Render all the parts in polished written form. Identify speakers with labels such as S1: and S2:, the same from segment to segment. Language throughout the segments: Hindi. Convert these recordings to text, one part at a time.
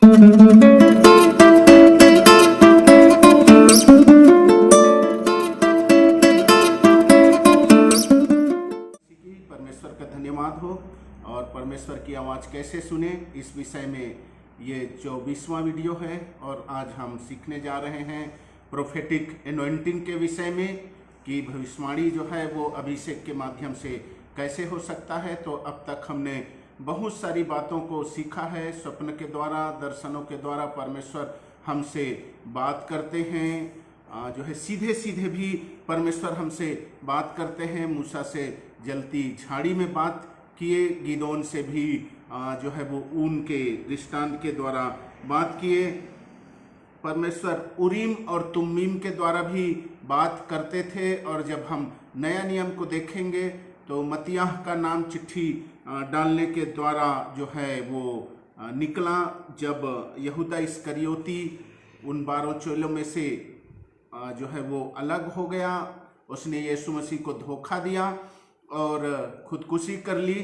S1: परमेश्वर का धन्यवाद हो। और परमेश्वर की आवाज़ कैसे सुने, इस विषय में ये 24वां वीडियो है। और आज हम सीखने जा रहे हैं प्रोफेटिक एनॉइंटिंग के विषय में कि भविष्यवाणी जो है वो अभिषेक के माध्यम से कैसे हो सकता है। तो अब तक हमने बहुत सारी बातों को सीखा है। स्वप्न के द्वारा, दर्शनों के द्वारा परमेश्वर हमसे बात करते हैं। जो है सीधे सीधे भी परमेश्वर हमसे बात करते हैं। मूसा से जलती झाड़ी में बात किए, गिदोन से भी जो है वो ऊन के दृष्टांत के द्वारा बात किए। परमेश्वर उरीम और तुम्मीम के द्वारा भी बात करते थे। और जब हम नया नियम को देखेंगे तो मत्तियाह का नाम चिट्ठी डालने के द्वारा जो है वो निकला, जब यहूदा इस्करियोती उन 12 चेलों में से जो है वो अलग हो गया। उसने यीशु मसीह को धोखा दिया और खुदकुशी कर ली।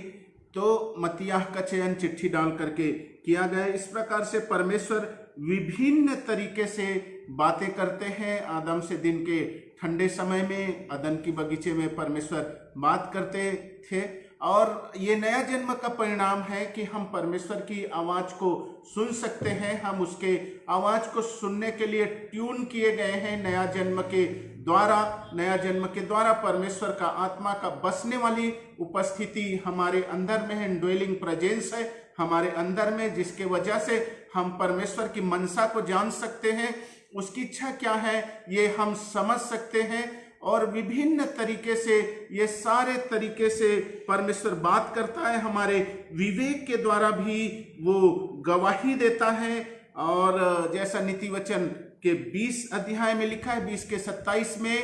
S1: तो मत्तियाह का चयन चिट्ठी डाल करके किया गया। इस प्रकार से परमेश्वर विभिन्न तरीके से बातें करते हैं। आदम से दिन के ठंडे समय में अदन की बगीचे में परमेश्वर बात करते थे। और ये नया जन्म का परिणाम है कि हम परमेश्वर की आवाज़ को सुन सकते हैं। हम उसके आवाज़ को सुनने के लिए ट्यून किए गए हैं नया जन्म के द्वारा। नया जन्म के द्वारा परमेश्वर का आत्मा का बसने वाली उपस्थिति हमारे अंदर में है। इंडवेलिंग प्रेजेंस है हमारे अंदर में, जिसके वजह से हम परमेश्वर की मनसा को जान सकते हैं। उसकी इच्छा क्या है ये हम समझ सकते हैं। और विभिन्न तरीके से, ये सारे तरीके से परमेश्वर बात करता है। हमारे विवेक के द्वारा भी वो गवाही देता है। और जैसा नीति वचन के 20 अध्याय में लिखा है, 20 के 27 में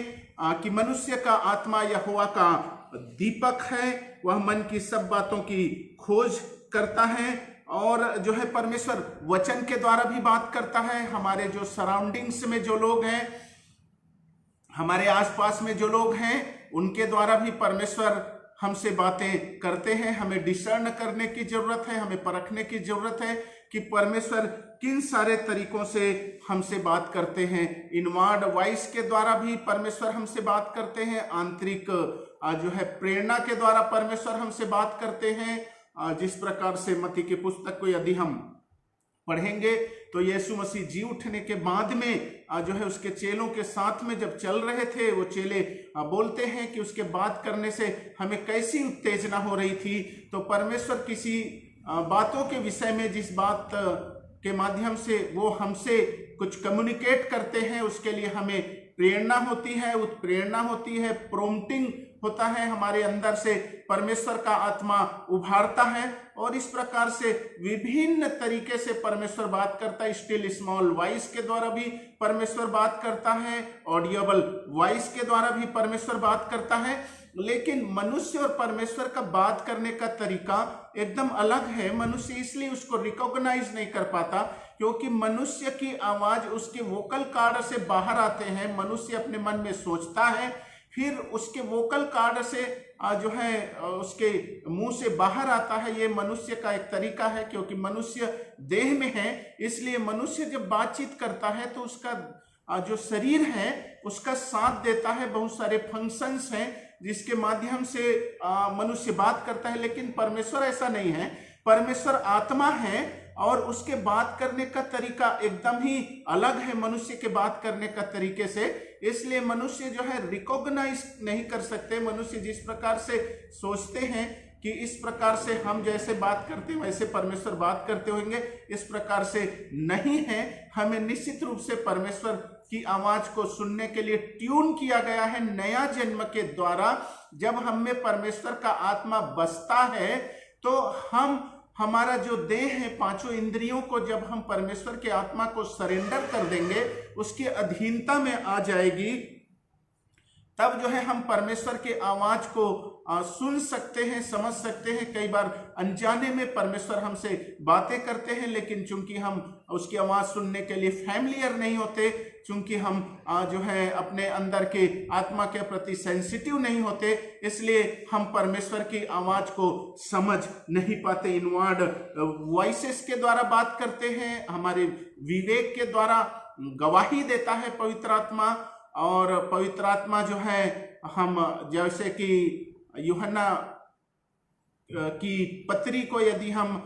S1: कि मनुष्य का आत्मा यहोवा का दीपक है, वह मन की सब बातों की खोज करता है। और जो है परमेश्वर वचन के द्वारा भी बात करता है। हमारे जो सराउंडिंग्स में जो लोग हैं, हमारे आसपास में जो लोग हैं, उनके द्वारा भी परमेश्वर हमसे बातें करते हैं। हमें डिसर्न करने की जरूरत है, हमें परखने की जरूरत है कि परमेश्वर किन सारे तरीकों से हमसे बात करते हैं। इनवर्ड वॉइस के द्वारा भी परमेश्वर हमसे बात करते हैं। आंतरिक जो है प्रेरणा के द्वारा परमेश्वर हमसे बात करते हैं। जिस प्रकार से मत्ती की पुस्तक को यदि हम पढ़ेंगे तो यीशु मसीह जी उठने के बाद में जो है उसके चेलों के साथ में जब चल रहे थे, वो चेले बोलते हैं कि उसके बात करने से हमें कैसी उत्तेजना हो रही थी। तो परमेश्वर किसी बातों के विषय में, जिस बात के माध्यम से वो हमसे कुछ कम्युनिकेट करते हैं, उसके लिए हमें प्रेरणा होती है, उत्प्रेरणा होती है, प्रोम्प्टिंग होता है हमारे अंदर से। परमेश्वर का आत्मा उभारता है। और इस प्रकार से विभिन्न तरीके से परमेश्वर बात करता है। स्टिल स्मॉल वॉइस के द्वारा भी परमेश्वर बात करता है। ऑडियबल वॉइस के द्वारा भी परमेश्वर बात करता है। लेकिन मनुष्य और परमेश्वर का बात करने का तरीका एकदम अलग है। मनुष्य इसलिए उसको रिकॉग्नाइज नहीं कर पाता क्योंकि मनुष्य की आवाज उसके वोकल कार्ड से बाहर आते हैं। मनुष्य अपने मन में सोचता है, फिर उसके वोकल कार्ड से जो है उसके मुंह से बाहर आता है। ये मनुष्य का एक तरीका है। क्योंकि मनुष्य देह में है, इसलिए मनुष्य जब बातचीत करता है तो उसका जो शरीर है उसका साथ देता है। बहुत सारे फंक्शंस हैं जिसके माध्यम से मनुष्य बात करता है। लेकिन परमेश्वर ऐसा नहीं है। परमेश्वर आत्मा है और उसके बात करने का तरीका एकदम ही अलग है मनुष्य के बात करने का तरीके से। इसलिए मनुष्य जो है रिकॉग्नाइज नहीं कर सकते। मनुष्य जिस प्रकार से सोचते हैं कि इस प्रकार से हम जैसे बात करते हैं वैसे परमेश्वर बात करते होंगे, इस प्रकार से नहीं है। हमें निश्चित रूप से परमेश्वर की आवाज को सुनने के लिए ट्यून किया गया है नया जन्म के द्वारा। जब हम में परमेश्वर का आत्मा बसता है तो हमारा जो देह है, पांचों इंद्रियों को जब हम परमेश्वर के आत्मा को सरेंडर कर देंगे, उसकी अधीनता में आ जाएगी, तब जो है हम परमेश्वर के आवाज को सुन सकते हैं, समझ सकते हैं। कई बार अनजाने में परमेश्वर हमसे बातें करते हैं, लेकिन चूंकि हम उसकी आवाज सुनने के लिए फैमिलियर नहीं होते, चूंकि हम जो है अपने अंदर के आत्मा के प्रति सेंसिटिव नहीं होते, इसलिए हम परमेश्वर की आवाज को समझ नहीं पाते। इनवर्ड वॉइसेस के द्वारा बात करते हैं, हमारे विवेक के द्वारा गवाही देता है पवित्र आत्मा। और पवित्र आत्मा जो है, हम जैसे कि यूहन्ना की पत्री को यदि हम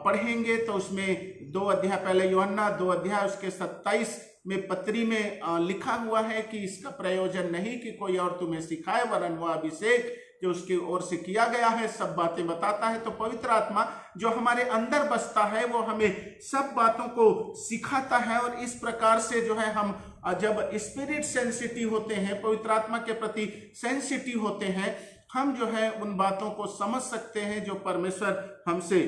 S1: पढ़ेंगे तो उसमें 2 अध्याय पहले, यूहन्ना 2 अध्याय उसके 27 में पत्री में लिखा हुआ है कि इसका प्रयोजन नहीं कि कोई और तुम्हें सिखाए, वरन वह अभिषेक जो उसकी ओर से किया गया है सब बातें बताता है। तो पवित्र आत्मा जो हमारे अंदर बसता है वो हमें सब बातों को सिखाता है। और इस प्रकार से जो है हम जब स्पिरिट सेंसिटिव होते हैं, पवित्र आत्मा के प्रति सेंसिटिव होते हैं, हम जो है उन बातों को समझ सकते हैं जो परमेश्वर हमसे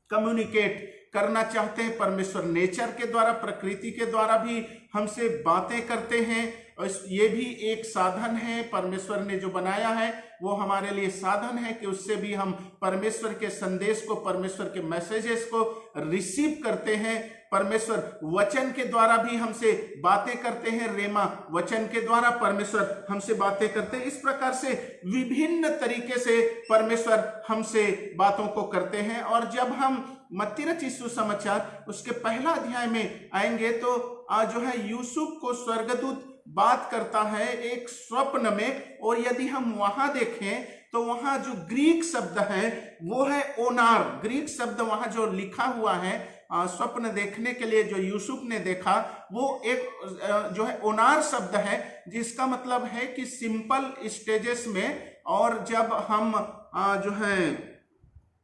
S1: कम्युनिकेट करना चाहते हैं। परमेश्वर नेचर के द्वारा, प्रकृति के द्वारा भी हमसे बातें करते हैं। और ये भी एक साधन है परमेश्वर ने जो बनाया है, वो हमारे लिए साधन है कि उससे भी हम परमेश्वर के संदेश को, परमेश्वर के मैसेजेस को रिसीव करते हैं। परमेश्वर वचन के द्वारा भी हमसे बातें करते हैं, रेमा वचन के द्वारा परमेश्वर हमसे बातें करते हैं। इस प्रकार से विभिन्न तरीके से परमेश्वर हमसे बातों को करते हैं। और जब हम मत्ती रचित सुसमाचार उसके पहला अध्याय में आएंगे तो जो है यूसुफ को स्वर्गदूत बात करता है एक स्वप्न में। और यदि हम वहां देखें तो वहां जो ग्रीक शब्द है वो है ओनार। ग्रीक शब्द वहां जो लिखा हुआ है स्वप्न देखने के लिए जो यूसुफ ने देखा, वो एक जो है ओनार शब्द है, जिसका मतलब है कि सिंपल स्टेजेस में। और जब हम जो है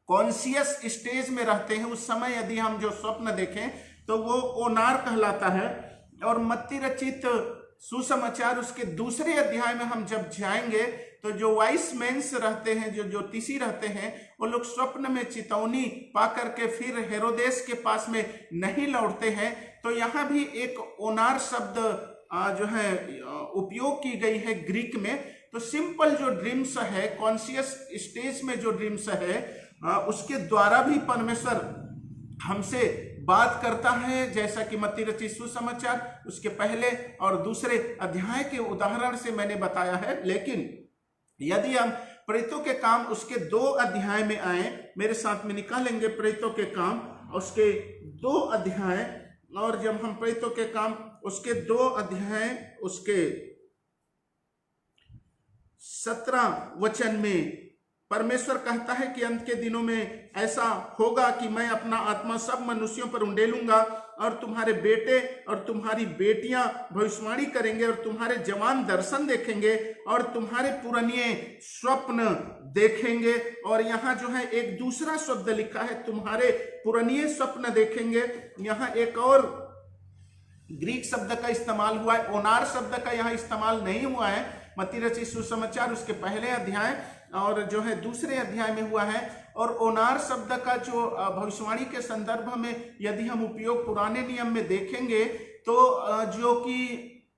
S1: कॉन्शियस स्टेज में रहते हैं उस समय यदि हम जो स्वप्न देखें तो वो ओनार कहलाता है। और मत्ती रचित सुसमाचार उसके दूसरे अध्याय में हम जब जाएंगे तो जो वाइस मेंस रहते हैं, जो ज्योतिषी रहते हैं, वो लोग स्वप्न में चेतावनी पा करके फिर हेरोदेस के पास में नहीं लौटते हैं। तो यहाँ भी एक ओनार शब्द जो है उपयोग की गई है ग्रीक में। तो सिंपल जो ड्रीम्स है, कॉन्शियस स्टेज में जो ड्रीम्स है, उसके द्वारा भी परमेश्वर हमसे बात करता है। जैसा कि मत्ती रचित सुसमाचार उसके पहले और दूसरे अध्याय के उदाहरण से मैंने बताया है। लेकिन यदि हम प्रेरितों के काम उसके 2 अध्याय में आए, मेरे साथ में निकालेंगे प्रेरितों के काम उसके 2 अध्याय। और जब हम प्रेरितों के काम उसके 2 अध्याय उसके 17 वचन में परमेश्वर कहता है कि अंत के दिनों में ऐसा होगा कि मैं अपना आत्मा सब मनुष्यों पर उंडेलूंगा, और तुम्हारे बेटे और तुम्हारी बेटियां भविष्यवाणी करेंगे, और तुम्हारे जवान दर्शन देखेंगे, और तुम्हारे पुराने स्वप्न देखेंगे। और यहाँ जो है एक दूसरा शब्द लिखा है, तुम्हारे पुराने स्वप्न देखेंगे। यहाँ एक और ग्रीक शब्द का इस्तेमाल हुआ है, ओनार शब्द का यहाँ इस्तेमाल नहीं हुआ है। मत्ती रचित सुसमाचार उसके पहले अध्याय और जो है दूसरे अध्याय में हुआ है। और ओनार शब्द का जो भविष्यवाणी के संदर्भ में यदि हम उपयोग पुराने नियम में देखेंगे तो जो कि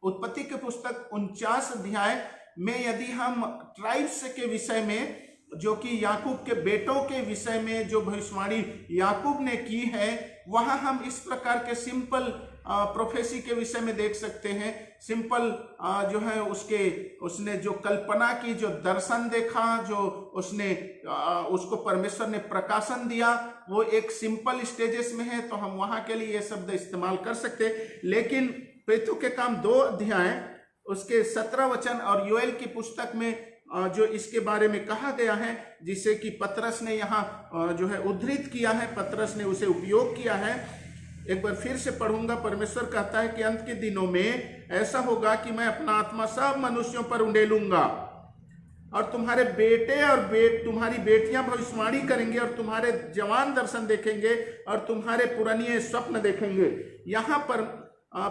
S1: उत्पत्ति के पुस्तक 49 अध्याय में यदि हम ट्राइब्स के विषय में, जो कि याकूब के बेटों के विषय में जो भविष्यवाणी याकूब ने की है, वहां हम इस प्रकार के सिंपल प्रोफेसी के विषय में देख सकते हैं। सिंपल जो है उसने जो कल्पना की, जो दर्शन देखा, जो उसको परमेश्वर ने प्रकाशन दिया, वो एक सिंपल स्टेजेस में है। तो हम वहां के लिए ये शब्द इस्तेमाल कर सकते। लेकिन प्रेरितों के काम 2 अध्याय उसके 17 वचन और योएल की पुस्तक में जो इसके बारे में कहा गया है, जिसे कि पतरस ने यहाँ जो है उद्धृत किया है, पतरस ने उसे उपयोग किया है। एक बार फिर से पढ़ूंगा। परमेश्वर कहता है कि अंत के दिनों में ऐसा होगा कि मैं अपना आत्मा सब मनुष्यों पर उंडेलूंगा, और तुम्हारे बेटे और तुम्हारी बेटियां भविष्यवाणी करेंगे, और तुम्हारे जवान दर्शन देखेंगे, और तुम्हारे पुराने स्वप्न देखेंगे। यहाँ पर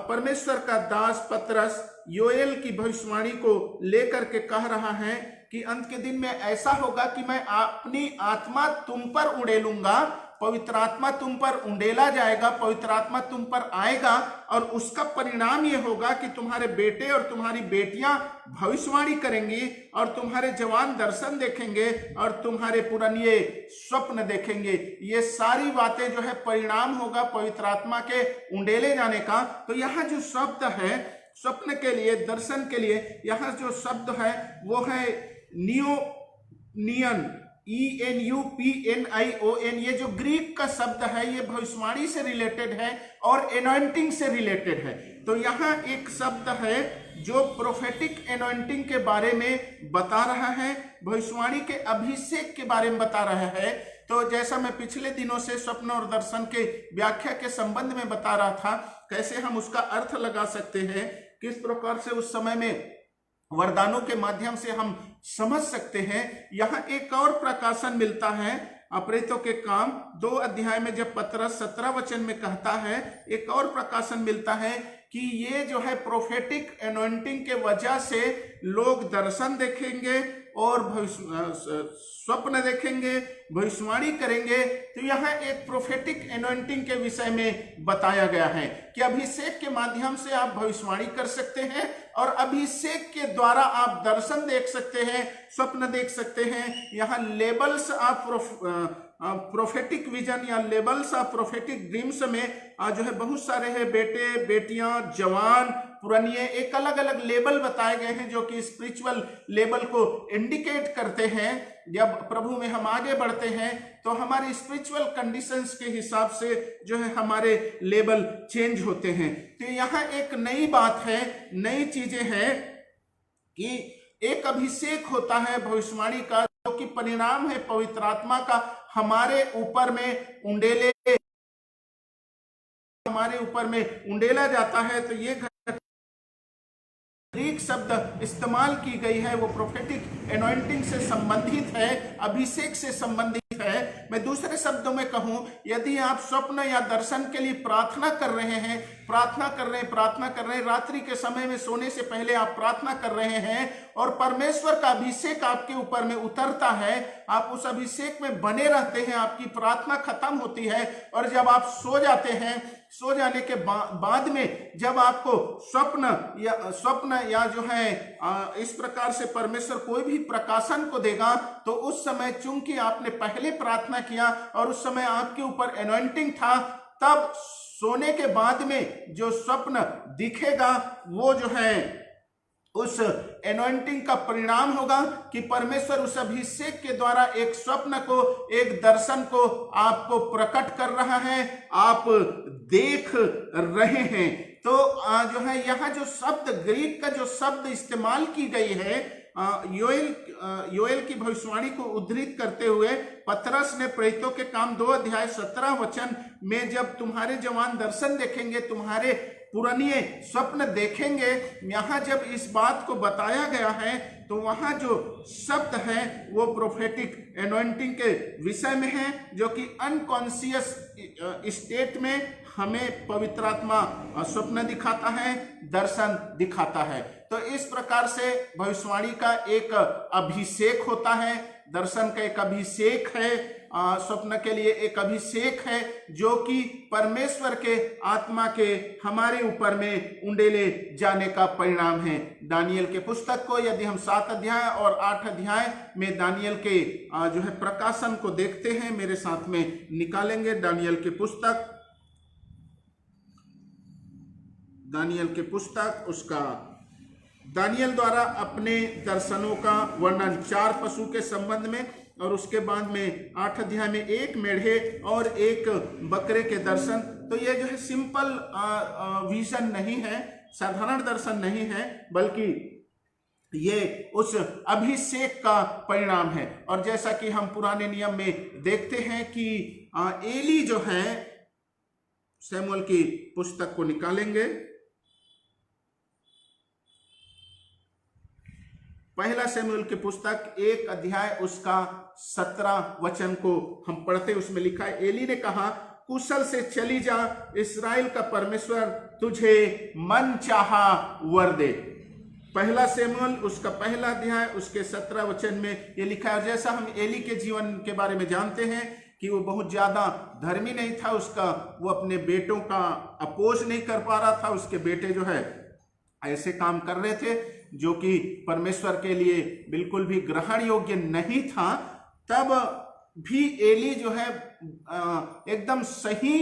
S1: परमेश्वर का दास पतरस योएल की भविष्यवाणी को लेकर के कह रहा है कि अंत के दिन में ऐसा होगा कि मैं अपनी आत्मा तुम पर उड़ेलूंगा, पवित्र आत्मा तुम पर उंडेला जाएगा, पवित्र आत्मा तुम पर आएगा और उसका परिणाम ये होगा कि तुम्हारे बेटे और तुम्हारी बेटियां भविष्यवाणी करेंगी और तुम्हारे जवान दर्शन देखेंगे और तुम्हारे पुराने स्वप्न देखेंगे। ये सारी बातें जो है परिणाम होगा पवित्र आत्मा के उंडेले जाने का। तो यहाँ जो शब्द है स्वप्न के लिए, दर्शन के लिए, यहाँ जो शब्द है वो है नियन, ENUPNION। ये जो ग्रीक का शब्द है ये भविष्यवाणी से रिलेटेड है और एनॉइंटिंग से रिलेटेड है। तो यहाँ एक शब्द है जो प्रोफेटिक एनॉइंटिंग के बारे में बता रहा है, भविष्यवाणी के अभिषेक के बारे में बता रहा है। तो जैसा मैं पिछले दिनों से स्वप्न और दर्शन के व्याख्या के संबंध में बता रहा था, कैसे हम उसका अर्थ लगा सकते हैं, किस प्रकार से उस समय में वरदानों के माध्यम से हम समझ सकते हैं। यहाँ एक और प्रकाशन मिलता है प्रेरितों के काम 2 अध्याय में, जब पतरस 17 वचन में कहता है, एक और प्रकाशन मिलता है कि ये जो है प्रोफेटिक एनॉइंटिंग के वजह से लोग दर्शन देखेंगे और स्वप्न देखेंगे, भविष्यवाणी करेंगे। तो यहाँ एक प्रोफेटिक एनॉइंटिंग के विषय में बताया गया है कि अभिषेक के माध्यम से आप भविष्यवाणी कर सकते हैं और अभिषेक के द्वारा आप दर्शन देख सकते हैं, स्वप्न देख सकते हैं। यहाँ लेबल्स ऑफ प्रोफेटिक विजन या लेबल्स ऑफ प्रोफेटिक ड्रीम्स में जो है बहुत सारे हैं, बेटे, बेटियां, जवान, पुरानिये, एक अलग अलग लेबल बताए गए हैं जो कि स्पिरिचुअल लेबल को इंडिकेट करते हैं। जब प्रभु में हम आगे बढ़ते हैं तो हमारी स्पिरिचुअल कंडीशंस के हिसाब से जो है हमारे लेबल चेंज होते हैं। तो यहाँ एक नई बात है, नई चीजें हैं कि एक अभिषेक होता है भविष्यवाणी का, जो कि परिणाम है पवित्र आत्मा का हमारे ऊपर में उंडेला जाता है। तो ये ग्रीक शब्द इस्तेमाल की गई है वो प्रोफेटिक एनॉइंटिंग से संबंधित है, अभिषेक से संबंधित है। मैं दूसरे शब्दों में कहूं, यदि आप स्वप्न या दर्शन के लिए प्रार्थना कर रहे हैं, रात्रि के समय में सोने से पहले आप प्रार्थना कर रहे हैं और परमेश्वर का अभिषेक आपके ऊपर में उतरता है, आप उस अभिषेक में बने रहते हैं, आपकी प्रार्थना खत्म होती है और जब आप सो जाते हैं, सो जाने के बाद में जब आपको स्वप्न या जो है इस प्रकार से परमेश्वर कोई भी प्रकाशन को देगा, तो उस समय चूंकि आपने पहले प्रार्थना किया और उस समय आपके ऊपर एनॉइंटिंग था, तब सोने के बाद में जो स्वप्न दिखेगा वो जो है उस एनॉइंटिंग का परिणाम होगा कि परमेश्वर उस अभिषेक के द्वारा एक स्वप्न को, एक दर्शन को आपको प्रकट कर रहा है, आप देख रहे हैं। तो जो है यहाँ जो शब्द, ग्रीक का जो शब्द इस्तेमाल की गई है, योएल की भविष्यवाणी को उद्धृत करते हुए पतरस ने प्रेरितों के काम 2 अध्याय 17 वचन में, जब तुम्हारे जवान दर्शन देखेंगे, तुम्हारे पुराने स्वप्न देखेंगे, यहाँ जब इस बात को बताया गया है तो वहाँ जो शब्द है वो प्रोफेटिक एनॉइंटिंग के विषय में है, जो कि अनकॉन्शियस स्टेट में हमें पवित्र आत्मा स्वप्न दिखाता है, दर्शन दिखाता है। तो इस प्रकार से भविष्यवाणी का एक अभिषेक होता है, दर्शन का एक अभिषेक है, स्वप्न के लिए एक अभिषेक है, जो कि परमेश्वर के आत्मा के हमारे ऊपर में उंडेले जाने का परिणाम है। दानियल के पुस्तक को यदि हम 7 अध्याय और 8 अध्याय में दानियल के जो है प्रकाशन को देखते हैं, मेरे साथ में निकालेंगे दानियल की पुस्तक, उसका दानियल द्वारा अपने दर्शनों का वर्णन 4 पशु के संबंध में, और उसके बाद में 8 अध्याय में 1 मेढ़े और 1 बकरे के दर्शन। तो ये जो है सिंपल विजन नहीं है, साधारण दर्शन नहीं है, बल्कि ये उस अभिषेक का परिणाम है। और जैसा कि हम पुराने नियम में देखते हैं कि एली जो है, शमूएल की पुस्तक को निकालेंगे, पहला शमूएल की पुस्तक 1 अध्याय उसका 17 वचन को हम पढ़ते, उसमें लिखा है, एली ने कहा, कुशल से चली जा, इस्राएल का परमेश्वर तुझे मन चाहा वर दे। पहला शमूएल उसका पहला अध्याय उसके 17 वचन में ये लिखा है। जैसा हम एली के जीवन के बारे में जानते हैं कि वो बहुत ज़्यादा धर्मी नहीं था, उसका वो अपने बेटों का अपोज नहीं कर पा रहा था। उसके बेटे जो है ऐसे काम कर रहे थे जो कि परमेश्वर के लिए बिल्कुल भी ग्रहण योग्य नहीं था। तब भी एली जो है एकदम सही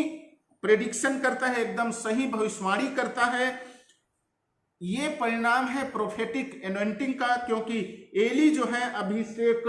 S1: प्रेडिक्शन करता है, एकदम सही भविष्यवाणी करता है। ये परिणाम है प्रोफेटिक एनॉइंटिंग का, क्योंकि एली जो है अभिषेक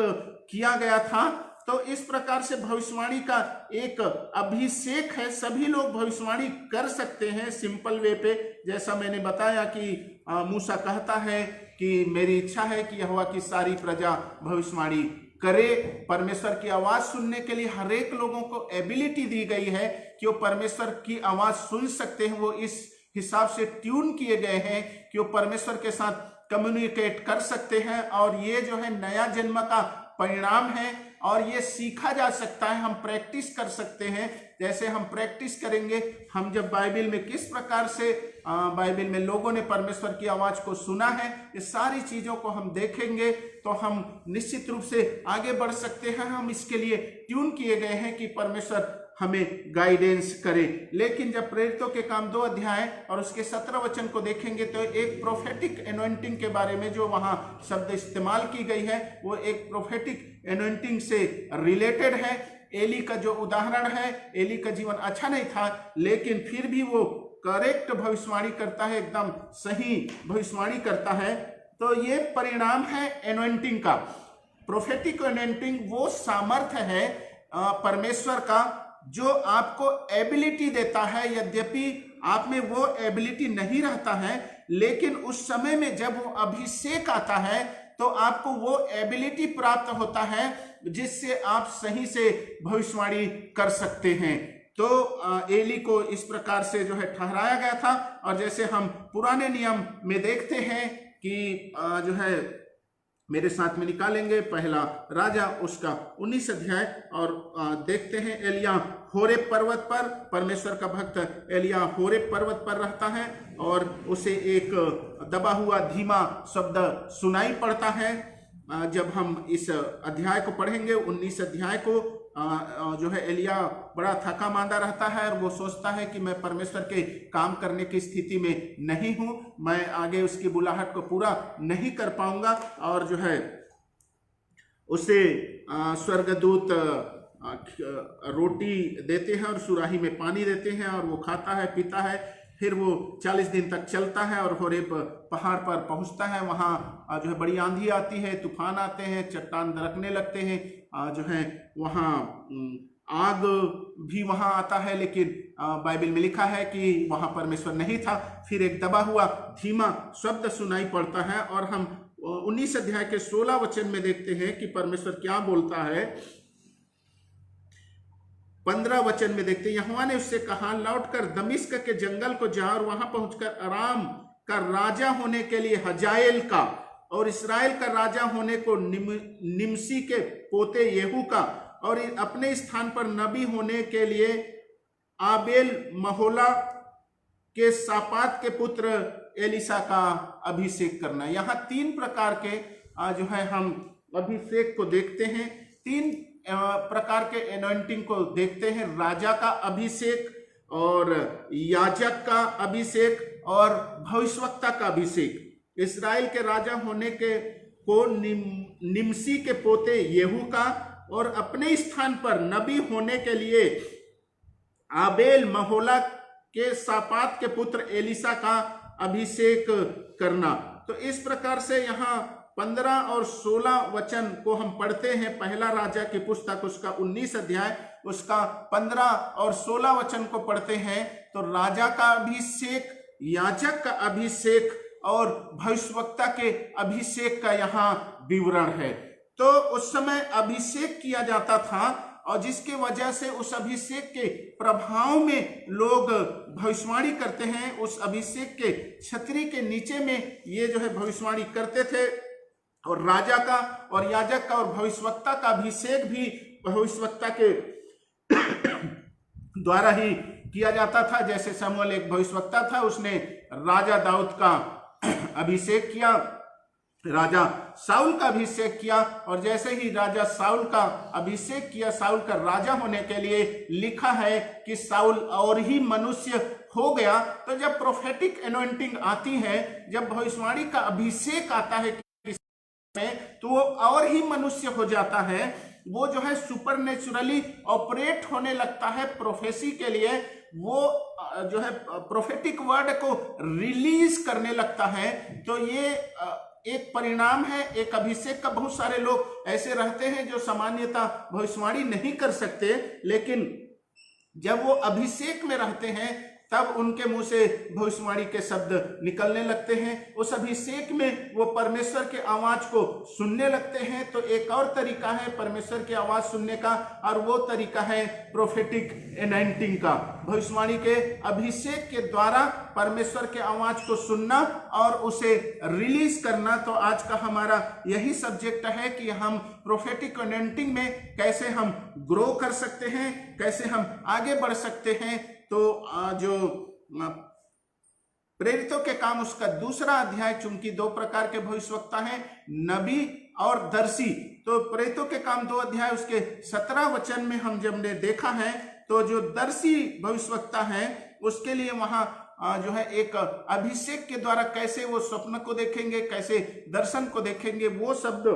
S1: किया गया था। तो इस प्रकार से भविष्यवाणी का एक अभिषेक है, सभी लोग भविष्यवाणी कर सकते हैं सिंपल वे पे। जैसा मैंने बताया कि मूसा कहता है कि मेरी इच्छा है कि यहोवा की सारी प्रजा भविष्यवाणी करे। परमेश्वर की आवाज सुनने के लिए हर एक लोगों को एबिलिटी दी गई है कि वो परमेश्वर की आवाज सुन सकते हैं। वो इस हिसाब से ट्यून किए गए हैं कि वो परमेश्वर के साथ कम्युनिकेट कर सकते हैं। और ये जो है नया जन्म का परिणाम है और ये सीखा जा सकता है, हम प्रैक्टिस कर सकते हैं। जैसे हम प्रैक्टिस करेंगे, हम जब बाइबल में किस प्रकार से बाइबल में लोगों ने परमेश्वर की आवाज को सुना है, ये सारी चीजों को हम देखेंगे तो हम निश्चित रूप से आगे बढ़ सकते हैं। हम इसके लिए ट्यून किए गए हैं कि परमेश्वर हमें गाइडेंस करे। लेकिन जब प्रेरितों के काम 2 अध्याय और उसके 17 वचन को देखेंगे तो एक प्रोफेटिक एनॉइंटिंग के बारे में जो वहां शब्द इस्तेमाल की गई है वो एक प्रोफेटिक एनॉइंटिंग से रिलेटेड है। एली का जो उदाहरण है, एली का जीवन अच्छा नहीं था लेकिन फिर भी वो करेक्ट भविष्यवाणी करता है, एकदम सही भविष्यवाणी करता है। तो ये परिणाम है एनॉइंटिंग का। प्रोफेटिक एनॉइंटिंग वो सामर्थ्य है परमेश्वर का जो आपको एबिलिटी देता है। यद्यपि आप में वो एबिलिटी नहीं रहता है, लेकिन उस समय में जब वो अभिषेक आता है तो आपको वो एबिलिटी प्राप्त होता है जिससे आप सही से भविष्यवाणी कर सकते हैं। तो एली को इस प्रकार से जो है ठहराया गया था। और जैसे हम पुराने नियम में देखते हैं कि जो है मेरे साथ में निकालेंगे पहला राजा उसका 19 अध्याय और देखते हैं एलिया होरेब पर्वत पर, परमेश्वर का भक्त एलिया होरेब पर्वत पर रहता है और उसे एक दबा हुआ धीमा शब्द सुनाई पड़ता है। जब हम इस अध्याय को पढ़ेंगे 19 अध्याय को, जो है एलिया बड़ा थका मांदा रहता है और वो सोचता है कि मैं परमेश्वर के काम करने की स्थिति में नहीं हूं, मैं आगे उसकी बुलाहट को पूरा नहीं कर पाऊंगा। और जो है उसे स्वर्गदूत रोटी देते हैं और सुराही में पानी देते हैं और वो खाता है पीता है। फिर वो 40 दिन तक चलता है और होरेब पहाड़ पर पहुंचता है। वहाँ जो है बड़ी आंधी आती है, तूफान आते हैं, चट्टान दरकने लगते हैं, जो है वहाँ आग भी वहाँ आता है। लेकिन बाइबल में लिखा है कि वहाँ परमेश्वर नहीं था। फिर एक दबा हुआ धीमा शब्द सुनाई पड़ता है और हम 19 अध्याय के 16 वचन में देखते हैं कि परमेश्वर क्या बोलता है। 15 वचन में देखते हैं, यहोवा ने उससे कहा, लौटकर दमिश्क के जंगल को जा और वहां पहुंचकर अराम का राजा होने के लिए हजाएल का और इसराइल का राजा होने को निमसी के पोते येहू का और अपने स्थान पर नबी होने के लिए आबेल महोला के सापात के पुत्र एलिसा का अभिषेक करना। यहाँ 3 प्रकार के जो है हम अभिषेक को देखते हैं। 3 प्रकार के एनॉइंटिंग को देखते हैं, राजा का अभिषेक और याजक का अभिषेक और भविष्यवक्ता का अभिषेक। इस्राएल के राजा होने के को निमसी के पोते येहू का और अपने स्थान पर नबी होने के लिए आबेल महोला के सापात के पुत्र एलिसा का अभिषेक करना। तो इस प्रकार से यहाँ 15 और 16 वचन को हम पढ़ते हैं। पहला राजा की पुस्तक उसका 19 अध्याय उसका 15 और 16 वचन को पढ़ते हैं तो राजा का अभिषेक, याजक का अभिषेक और भविष्यवक्ता के अभिषेक का यहाँ विवरण है। तो उस समय अभिषेक किया जाता था और जिसके वजह से उस अभिषेक के प्रभाव में लोग भविष्यवाणी करते हैं। उस अभिषेक के छतरी के नीचे में ये जो है भविष्यवाणी करते थे और राजा का और याजक का और भविष्यवक्ता का अभिषेक भी भविष्यवक्ता के द्वारा ही किया जाता था। जैसे शमूएल एक भविष्यवक्ता था, उसने राजा दाऊद का अभिषेक किया राजा साउल का अभिषेक किया, और जैसे ही राजा साउल का अभिषेक किया, साउल का राजा होने के लिए, लिखा है कि साउल और ही मनुष्य हो गया। तो जब प्रोफेटिक एनॉइंटिंग आती है, जब भविष्यवाणी का अभिषेक आता है तो वो और ही मनुष्य हो जाता है, वो जो है सुपरनेचुरली ऑपरेट होने लगता है प्रोफेसी के लिए, वो जो है प्रोफेटिक वर्ड को रिलीज करने लगता है। तो ये एक परिणाम है एक अभिषेक का। बहुत सारे लोग ऐसे रहते हैं जो सामान्यतः भविष्यवाणी नहीं कर सकते, लेकिन जब वो अभिषेक में रहते हैं तब उनके मुंह से भविष्यवाणी के शब्द निकलने लगते हैं। उस अभिषेक में वो परमेश्वर के आवाज को सुनने लगते हैं। तो एक और तरीका है परमेश्वर की आवाज सुनने का, और वो तरीका है प्रोफेटिक एनॉइंटिंग का, भविष्यवाणी के अभिषेक के द्वारा परमेश्वर के आवाज को सुनना और उसे रिलीज करना। तो आज का हमारा यही सब्जेक्ट है कि हम प्रोफेटिक एनॉइंटिंग में कैसे हम ग्रो कर सकते हैं, कैसे हम आगे बढ़ सकते हैं। तो जो प्रेरितों के काम उसका दूसरा अध्याय, चूंकि दो प्रकार के भविष्यवक्ता हैं, नबी और दर्शी, तो प्रेरितों के काम 2 अध्याय उसके 17 वचन में हम जब ने देखा है, तो जो दर्शी भविष्यवक्ता है उसके लिए वहां जो है एक अभिषेक के द्वारा कैसे वो स्वप्न को देखेंगे, कैसे दर्शन को देखेंगे, वो शब्द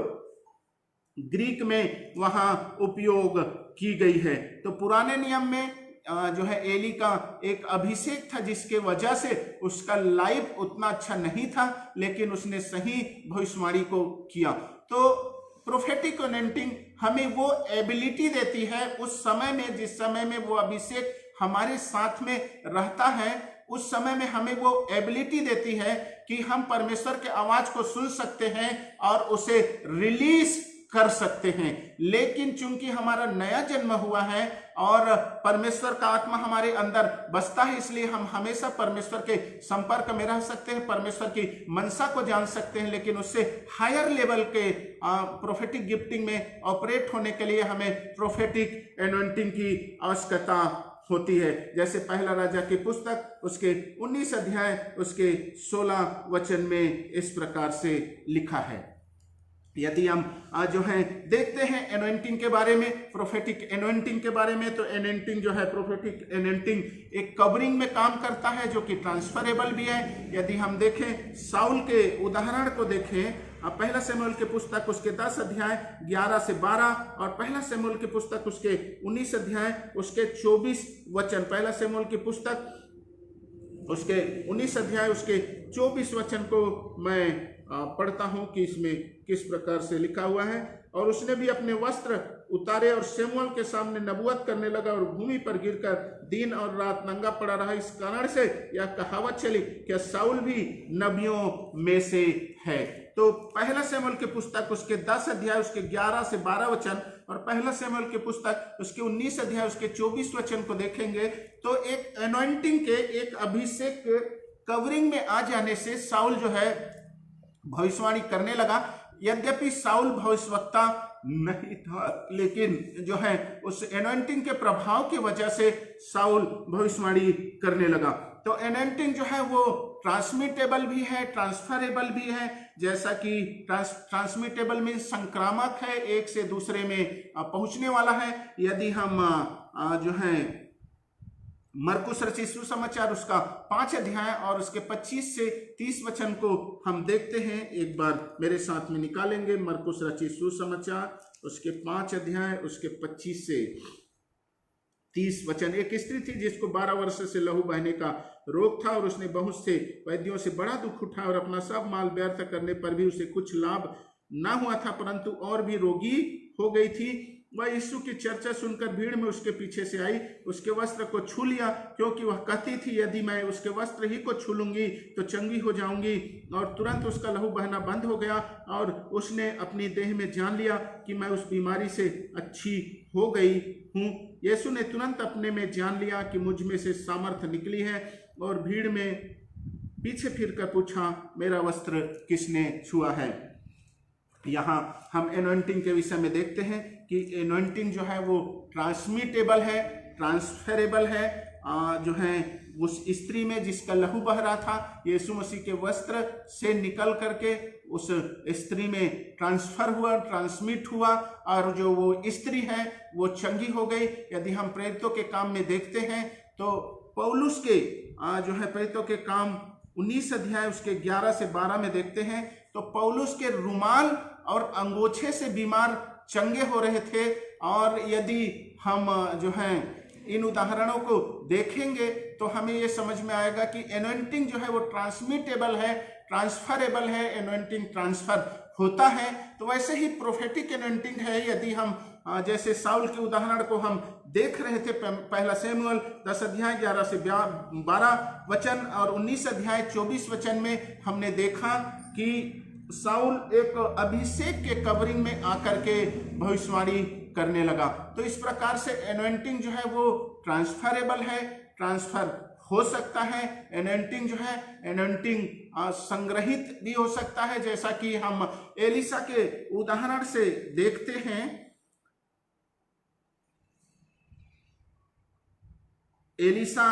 S1: ग्रीक में वहां उपयोग की गई है। तो पुराने नियम में जो है एली का एक अभिषेक था जिसके वजह से उसका लाइफ उतना अच्छा नहीं था, लेकिन उसने सही भविष्यवाणी को किया। तो प्रोफेटिक एनॉइंटिंग हमें वो एबिलिटी देती है उस समय में, जिस समय में वो अभिषेक हमारे साथ में रहता है, उस समय में हमें वो एबिलिटी देती है कि हम परमेश्वर के आवाज को सुन सकते हैं और उसे रिलीज कर सकते हैं। लेकिन चूंकि हमारा नया जन्म हुआ है और परमेश्वर का आत्मा हमारे अंदर बसता है, इसलिए हम हमेशा परमेश्वर के संपर्क में रह सकते हैं, परमेश्वर की मनसा को जान सकते हैं। लेकिन उससे हायर लेवल के प्रोफेटिक गिफ्टिंग में ऑपरेट होने के लिए हमें प्रोफेटिक एनॉइंटिंग की आवश्यकता होती है। जैसे पहला राजा की पुस्तक उसके 19 अध्याय उसके 16 वचन में इस प्रकार से लिखा है। यदि हम जो है देखते हैं एनॉइंटिंग के बारे में, प्रोफेटिक एनॉइंटिंग के बारे में, तो एनॉइंटिंग जो है प्रोफेटिक एनॉइंटिंग एक कवरिंग में काम करता है जो कि ट्रांसफरेबल भी है। यदि हम देखें साउल के उदाहरण को देखें, पहला शमूएल की पुस्तक उसके 10 अध्याय 11 से 12 और पहला शमूएल की पुस्तक उसके 19 अध्याय उसके 24 वचन, पहला शमूएल की पुस्तक उसके 19 अध्याय उसके 24 वचन को मैं पढ़ता हूं कि इसमें किस प्रकार से लिखा हुआ है। और उसने भी अपने वस्त्र उतारे और शमूएल के सामने नबूवत करने लगा और भूमि पर गिरकर दिन और रात नंगा पड़ा रहा। इस कारण से यह कहावत चली कि साउल भी नबियों में से है। तो पहला शमूएल की पुस्तक उसके 10 अध्याय उसके 11 से 12 वचन और पहला शमूएल की पुस्तक उसके 19 अध्याय उसके 24 वचन को देखेंगे तो एक एनॉइंटिंग के, एक अभिषेक कवरिंग में आ जाने से साउल जो है भविष्यवाणी करने लगा। यद्यपि साउल भविष्यवक्ता नहीं था, लेकिन जो है उस एनॉइंटिंग के प्रभाव की वजह से साउल भविष्यवाणी करने लगा। तो एनॉइंटिंग जो है वो ट्रांसमिटेबल भी है, ट्रांसफरेबल भी है। जैसा कि ट्रांसमिटेबल में संक्रामक है, एक से दूसरे में पहुंचने वाला है। यदि हम जो है मरकुस रचित सुसमाचार उसका 5 अध्याय और उसके 25 से 30 वचन को हम देखते हैं, एक बार मेरे साथ में निकालेंगे। मरकुस रचित सुसमाचार उसके 5 अध्याय उसके 25 से 30 वचन। एक स्त्री थी जिसको 12 वर्ष से लहू बहने का रोग था और उसने बहुत से वैद्यों से बड़ा दुख उठाया और अपना सब माल व्यर्थ करने पर भी उसे कुछ लाभ ना हुआ था, परंतु और भी रोगी हो गई थी। वह यीशु की चर्चा सुनकर भीड़ में उसके पीछे से आई, उसके वस्त्र को छू लिया, क्योंकि वह कहती थी यदि मैं उसके वस्त्र ही को छू लूंगी तो चंगी हो जाऊंगी। और तुरंत उसका लहू बहना बंद हो गया और उसने अपनी देह में जान लिया कि मैं उस बीमारी से अच्छी हो गई हूँ। यीशु ने तुरंत अपने में जान लिया कि मुझ में से सामर्थ निकली है और भीड़ में पीछे फिरकर पूछा, मेरा वस्त्र किसने छुआ है। यहाँ हम एनॉइंटिंग के विषय में देखते हैं कि एनॉइंटिंग जो है वो ट्रांसमिटेबल है, ट्रांसफरेबल है, जो है उस स्त्री में जिसका लहू बह रहा था, यीशु मसीह के वस्त्र से निकल करके उस स्त्री में ट्रांसफर हुआ, ट्रांसमिट हुआ, और जो वो स्त्री है वो चंगी हो गई। यदि हम प्रेरितों के काम में देखते हैं तो पौलुस के जो है प्रेरितों के काम 19 अध्याय उसके 11 से 12 में देखते हैं तो पौलुस के रुमाल और अंगोछे से बीमार चंगे हो रहे थे। और यदि हम जो है इन उदाहरणों को देखेंगे तो हमें ये समझ में आएगा कि एनॉइंटिंग जो है वो ट्रांसमिटेबल है, ट्रांसफरेबल है, एनॉइंटिंग ट्रांसफर होता है। तो वैसे ही प्रोफेटिक एनॉइंटिंग है। यदि हम जैसे साउल के उदाहरण को हम देख रहे थे, पहला शमूएल 10 अध्याय 11 से 12 वचन और 19 अध्याय 24 वचन में हमने देखा कि साउल एक अभिषेक के कवरिंग में आकर के भविष्यवाणी करने लगा। तो इस प्रकार से एनॉइंटिंग जो है वो ट्रांसफरेबल है, ट्रांसफर हो सकता है। एनॉइंटिंग जो है एनॉइंटिंग संग्रहित भी हो सकता है, जैसा कि हम एलिसा के उदाहरण से देखते हैं। एलिसा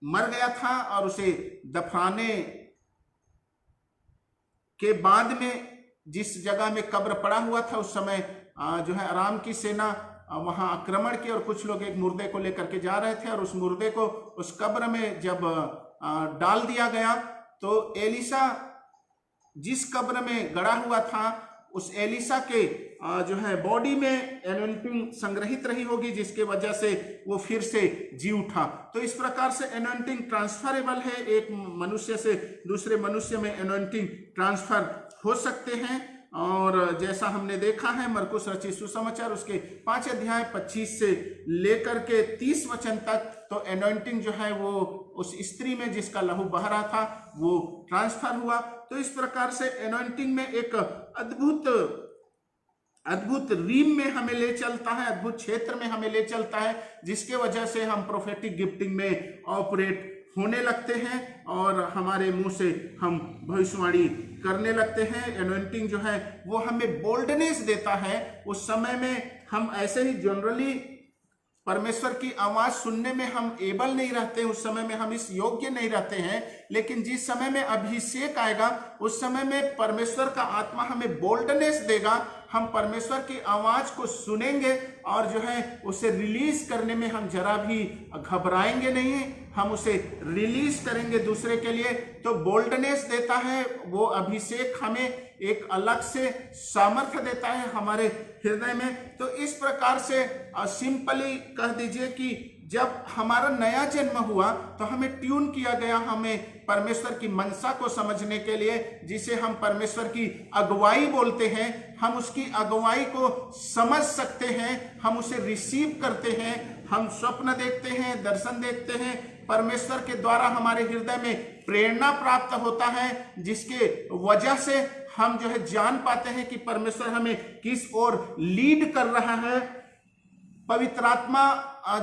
S1: मर गया था और उसे दफनाने के बाद में जिस जगह में कब्र पड़ा हुआ था उस समय जो है अराम की सेना वहां आक्रमण की और कुछ लोग एक मुर्दे को लेकर के जा रहे थे और उस मुर्दे को उस कब्र में जब डाल दिया गया तो एलिसा जिस कब्र में गड़ा हुआ था उस एलिसा के जो है बॉडी में एनॉइंटिंग संग्रहित रही होगी, जिसके वजह से वो फिर से जी उठा। तो इस प्रकार से एनॉइंटिंग ट्रांसफरेबल है, एक मनुष्य से दूसरे मनुष्य में एनॉइंटिंग ट्रांसफर हो सकते हैं। और जैसा हमने देखा है मरकुस रचित सुसमाचार उसके 5 अध्याय 25 से लेकर के 30 वचन तक, तो एनॉइंटिंग जो है वो उस स्त्री में जिसका लहू बह रहा था वो ट्रांसफर हुआ। तो इस प्रकार से एनॉइंटिंग में एक अद्भुत रीम में हमें ले चलता है, अद्भुत क्षेत्र में हमें ले चलता है, जिसके वजह से हम प्रोफेटिक गिफ्टिंग में ऑपरेट होने लगते हैं और हमारे मुंह से हम भविष्यवाणी करने लगते हैं। एनॉइंटिंग जो है वो हमें बोल्डनेस देता है। उस समय में हम ऐसे ही जनरली परमेश्वर की आवाज सुनने में हम एबल नहीं रहते, उस समय में हम इस योग्य नहीं रहते हैं, लेकिन जिस समय में अभिषेक आएगा उस समय में परमेश्वर का आत्मा हमें बोल्डनेस देगा। हम परमेश्वर की आवाज को सुनेंगे और जो है उसे रिलीज करने में हम जरा भी घबराएंगे नहीं, हम उसे रिलीज करेंगे दूसरे के लिए। तो बोल्डनेस देता है वो अभिषेक, हमें एक अलग से सामर्थ्य देता है हमारे हृदय में। तो इस प्रकार से सिंपली कह दीजिए कि जब हमारा नया जन्म हुआ तो हमें ट्यून किया गया, हमें परमेश्वर की मनसा को समझने के लिए, जिसे हम परमेश्वर की अगुवाई बोलते हैं। हम उसकी अगुवाई को समझ सकते हैं, हम उसे रिसीव करते हैं, हम स्वप्न देखते हैं, दर्शन देखते हैं, परमेश्वर के द्वारा हमारे हृदय में प्रेरणा प्राप्त होता है, जिसके वजह से हम जो है जान पाते हैं कि परमेश्वर हमें किस ओर लीड कर रहा है। पवित्र आत्मा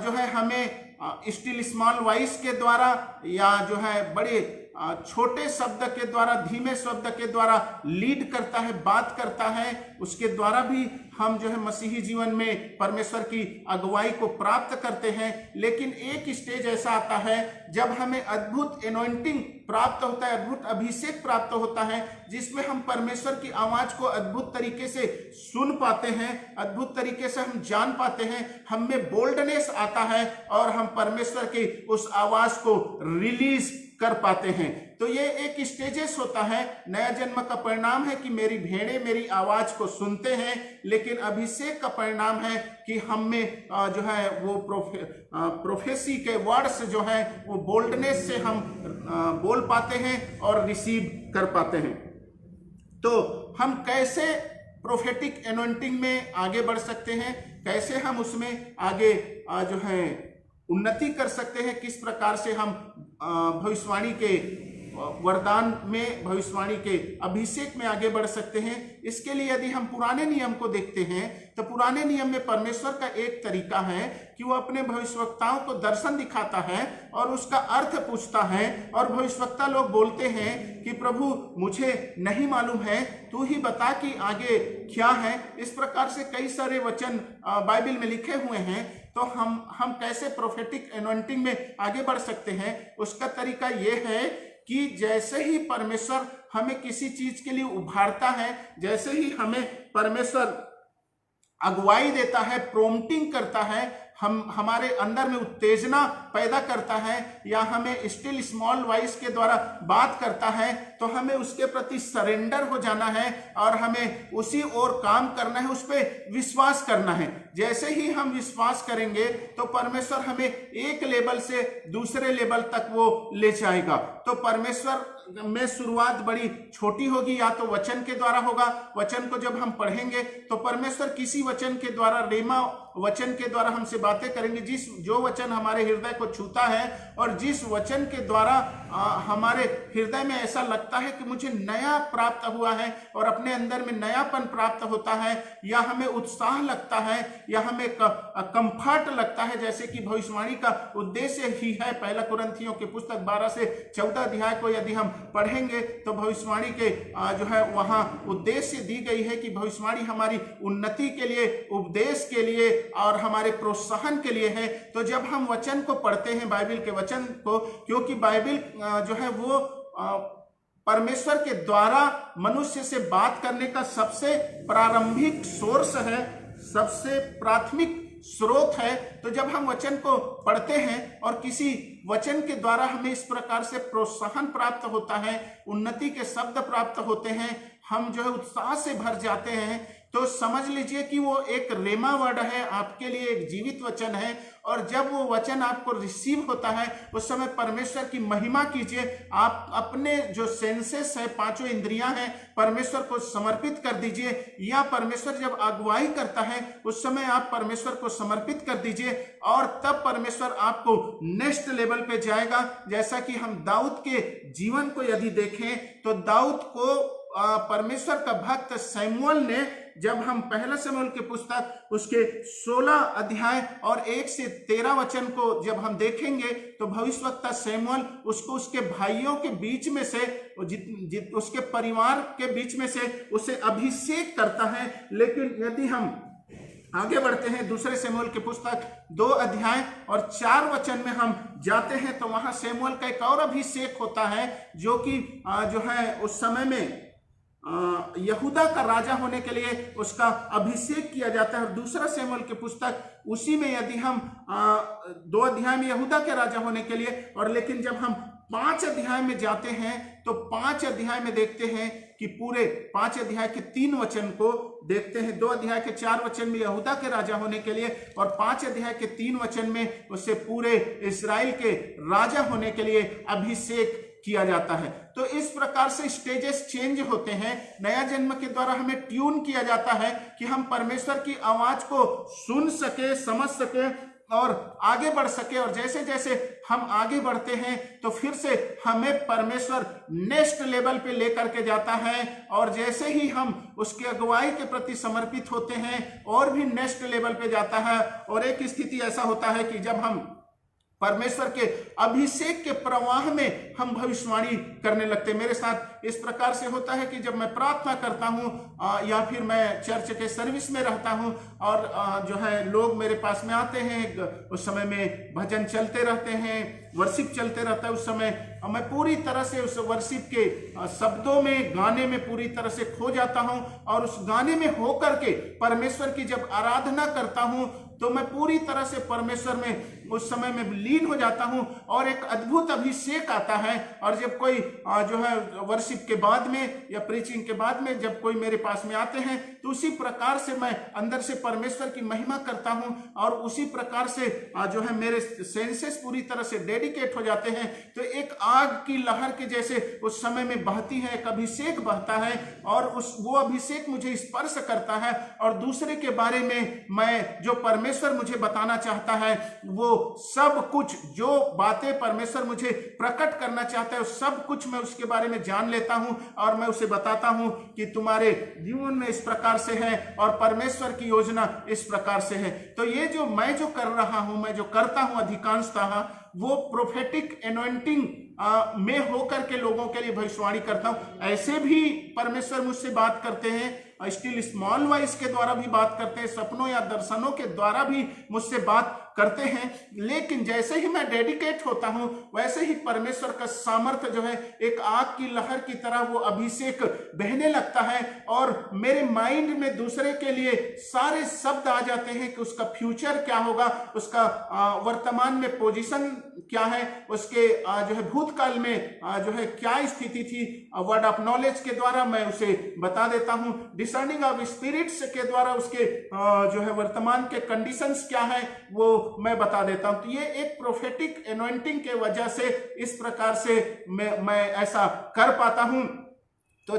S1: जो है हमें स्टिल स्मॉल वॉइस के द्वारा या जो है बड़े छोटे शब्द के द्वारा, धीमे शब्द के द्वारा लीड करता है, बात करता है। उसके द्वारा भी हम जो है मसीही जीवन में परमेश्वर की अगुवाई को प्राप्त करते हैं। लेकिन एक स्टेज ऐसा आता है जब हमें अद्भुत एनॉइंटिंग प्राप्त होता है, अद्भुत अभिषेक प्राप्त होता है, जिसमें हम परमेश्वर की आवाज को अद्भुत तरीके से सुन पाते हैं, अद्भुत तरीके से हम जान पाते हैं, हम में बोल्डनेस आता है और हम परमेश्वर की उस आवाज को रिलीज कर पाते हैं। तो ये एक स्टेजेस होता है। नया जन्म का परिणाम है कि मेरी भेड़ें मेरी आवाज को सुनते हैं, लेकिन अभिषेक का परिणाम है कि हम में जो है वो प्रोफेसी के वर्ड्स जो है वो बोल्डनेस से हम बोल पाते हैं और रिसीव कर पाते हैं। तो हम कैसे प्रोफेटिक एनॉइंटिंग में आगे बढ़ सकते हैं, कैसे हम उसमें आगे जो है उन्नति कर सकते हैं, किस प्रकार से हम भविष्यवाणी के वरदान में, भविष्यवाणी के अभिषेक में आगे बढ़ सकते हैं। इसके लिए यदि हम पुराने नियम को देखते हैं तो पुराने नियम में परमेश्वर का एक तरीका है कि वो अपने भविष्यवक्ताओं को दर्शन दिखाता है और उसका अर्थ पूछता है, और भविष्यवक्ता लोग बोलते हैं कि प्रभु मुझे नहीं मालूम है, तू ही बता कि आगे क्या है। इस प्रकार से कई सारे वचन बाइबल में लिखे हुए हैं। तो हम कैसे प्रोफेटिक एनॉइंटिंग में आगे बढ़ सकते हैं, उसका तरीका ये है कि जैसे ही परमेश्वर हमें किसी चीज के लिए उभारता है, जैसे ही हमें परमेश्वर अगुवाई देता है, प्रोम्प्टिंग करता है, हमारे अंदर में उत्तेजना पैदा करता है, या हमें स्टिल स्मॉल वॉइस के द्वारा बात करता है, तो हमें उसके प्रति सरेंडर हो जाना है और हमें उसी ओर काम करना है, उस पर विश्वास करना है। जैसे ही हम विश्वास करेंगे तो परमेश्वर हमें एक लेवल से दूसरे लेवल तक वो ले जाएगा। तो परमेश्वर में शुरुआत बड़ी छोटी होगी, या तो वचन के द्वारा होगा। वचन को जब हम पढ़ेंगे तो परमेश्वर किसी वचन के द्वारा, रेमा वचन के द्वारा हमसे बातें करेंगे, जो वचन हमारे हृदय को छूता है और जिस वचन के द्वारा हमारे हृदय में ऐसा लगता है कि मुझे नया प्राप्त हुआ है और अपने अंदर में नयापन प्राप्त होता है, या हमें उत्साह लगता है, या हमें कंफर्ट लगता है, जैसे कि भविष्यवाणी का उद्देश्य ही है। पहला कुरिन्थियों की पुस्तक 12 से 14 अध्याय को यदि हम पढ़ेंगे तो भविष्यवाणी के जो है वहां उद्देश्य दी गई है कि भविष्यवाणी हमारी उन्नति के लिए, उपदेश के लिए और हमारे प्रोत्साहन के लिए है। तो जब हम वचन को पढ़ते हैं, बाइबल के वचन को, क्योंकि बाइबल जो है वो परमेश्वर के द्वारा मनुष्य से बात करने का सबसे प्रारंभिक सोर्स है, सबसे प्राथमिक स्रोत है। तो जब हम वचन को पढ़ते हैं और किसी वचन के द्वारा हमें इस प्रकार से प्रोत्साहन प्राप्त होता है, उन्नति के शब्द प्राप्त होते हैं, हम जो है उत्साह से भर जाते हैं, तो समझ लीजिए कि वो एक रेमा वर्ड है, आपके लिए एक जीवित वचन है। और जब वो वचन आपको रिसीव होता है उस समय परमेश्वर की महिमा कीजिए। आप अपने जो सेंसेस है, पांचों इंद्रियां हैं, परमेश्वर को समर्पित कर दीजिए, या परमेश्वर जब अगुवाई करता है उस समय आप परमेश्वर को समर्पित कर दीजिए, और तब परमेश्वर आपको नेक्स्ट लेवल पे जाएगा। जैसा कि हम दाऊद के जीवन को यदि देखें तो दाऊद को परमेश्वर का भक्त शमूएल ने, जब हम पहला शमूएल की पुस्तक उसके 16 अध्याय और 1 से 13 वचन को जब हम देखेंगे तो भविष्यवक्ता शमूएल उसको उसके भाइयों के बीच में से, उसके परिवार के बीच में से उसे अभिषेक करता है। लेकिन यदि हम आगे बढ़ते हैं, दूसरे शमूएल की पुस्तक 2 अध्याय और 4 वचन में हम जाते हैं तो वहां शमूएल का एक और अभिषेक होता है, जो कि जो है उस समय में यहूदा का राजा होने के लिए उसका अभिषेक किया जाता है। और दूसरा शमूएल की पुस्तक उसी में यदि हम 2 अध्याय में यहूदा के राजा होने के लिए, और लेकिन जब हम 5 अध्याय में जाते हैं तो 5 अध्याय में देखते हैं कि पूरे 5 अध्याय के 3 वचन को देखते हैं। 2 अध्याय के 4 वचन में यहूदा के राजा होने के लिए, और 5 अध्याय के 3 वचन में उससे पूरे इस्राएल के राजा होने के लिए अभिषेक किया जाता है। तो इस प्रकार से स्टेजेस चेंज होते हैं। नया जन्म के द्वारा हमें ट्यून किया जाता है कि हम परमेश्वर की आवाज को सुन सके, समझ सके और आगे बढ़ सके। और जैसे जैसे हम आगे बढ़ते हैं तो फिर से हमें परमेश्वर नेक्स्ट लेवल पे लेकर के जाता है, और जैसे ही हम उसकी अगुवाई के प्रति समर्पित होते हैं और भी नेक्स्ट लेवल पे जाता है। और एक स्थिति ऐसा होता है कि जब हम परमेश्वर के अभिषेक के प्रवाह में हम भविष्यवाणी करने लगते हैं। मेरे साथ इस प्रकार से होता है कि जब मैं प्रार्थना करता हूं या फिर मैं चर्च के सर्विस में रहता हूं और जो है लोग मेरे पास में आते हैं, उस समय में भजन चलते रहते हैं, वर्शिप चलते रहता है, उस समय मैं पूरी तरह से उस वर्शिप के शब्दों में, गाने में पूरी तरह से खो जाता हूं। और उस गाने में होकर के परमेश्वर की जब आराधना करता हूं तो मैं पूरी तरह से परमेश्वर में उस समय में लीन हो जाता हूं और एक अद्भुत अभिषेक आता है। और जब कोई जो है वर्शिप के बाद में या प्रीचिंग के बाद में जब कोई मेरे पास में आते हैं तो उसी प्रकार से मैं अंदर से परमेश्वर की महिमा करता हूं, और उसी प्रकार से जो है मेरे सेंसेस पूरी तरह से डेडिकेट हो जाते हैं। तो एक आग की लहर के जैसे उस समय में बहती है, एक अभिषेक बहता है, और वो अभिषेक मुझे स्पर्श करता है। और दूसरे के बारे में मैं जो परमेश्वर मुझे बताना चाहता है, वो सब कुछ जो बातें परमेश्वर मुझे प्रकट करना चाहता है, सब कुछ मैं उसके बारे में जान लेता हूं और मैं उसे बताता हूं कि तुम्हारे जीवन में इस प्रकार से है और परमेश्वर की योजना इस प्रकार से है। तो ये जो मैं जो कर रहा हूं, मैं जो करता हूं अधिकांशतः वो प्रोफेटिक एनॉइंटिंग में होकर के लोगों के लिए भविष्यवाणी करता हूं। ऐसे भी परमेश्वर मुझसे बात करते हैं, स्टिल स्मॉल वॉइस के द्वारा भी बात करते हैं, सपनों या दर्शनों के द्वारा भी मुझसे बात करते हैं, लेकिन जैसे ही मैं डेडिकेट होता हूं वैसे ही परमेश्वर का सामर्थ्य जो है एक आग की लहर की तरह वो अभिषेक बहने लगता है और मेरे माइंड में दूसरे के लिए सारे शब्द आ जाते हैं कि उसका फ्यूचर क्या होगा, उसका वर्तमान में पोजीशन क्या है, उसके जो है भूतकाल में जो है क्या स्थिति थी। वर्ड ऑफ नॉलेज के द्वारा मैं उसे बता देता हूं, डिसर्निंग ऑफ स्पिरिट्स के द्वारा उसके जो है वर्तमान के कंडीशंस क्या है वो मैं बता देता हूं। तो ये एक प्रोफेटिक एनॉइंटिंग के वजह से इस प्रकार से मैं ऐसा कर पाता हूं। तो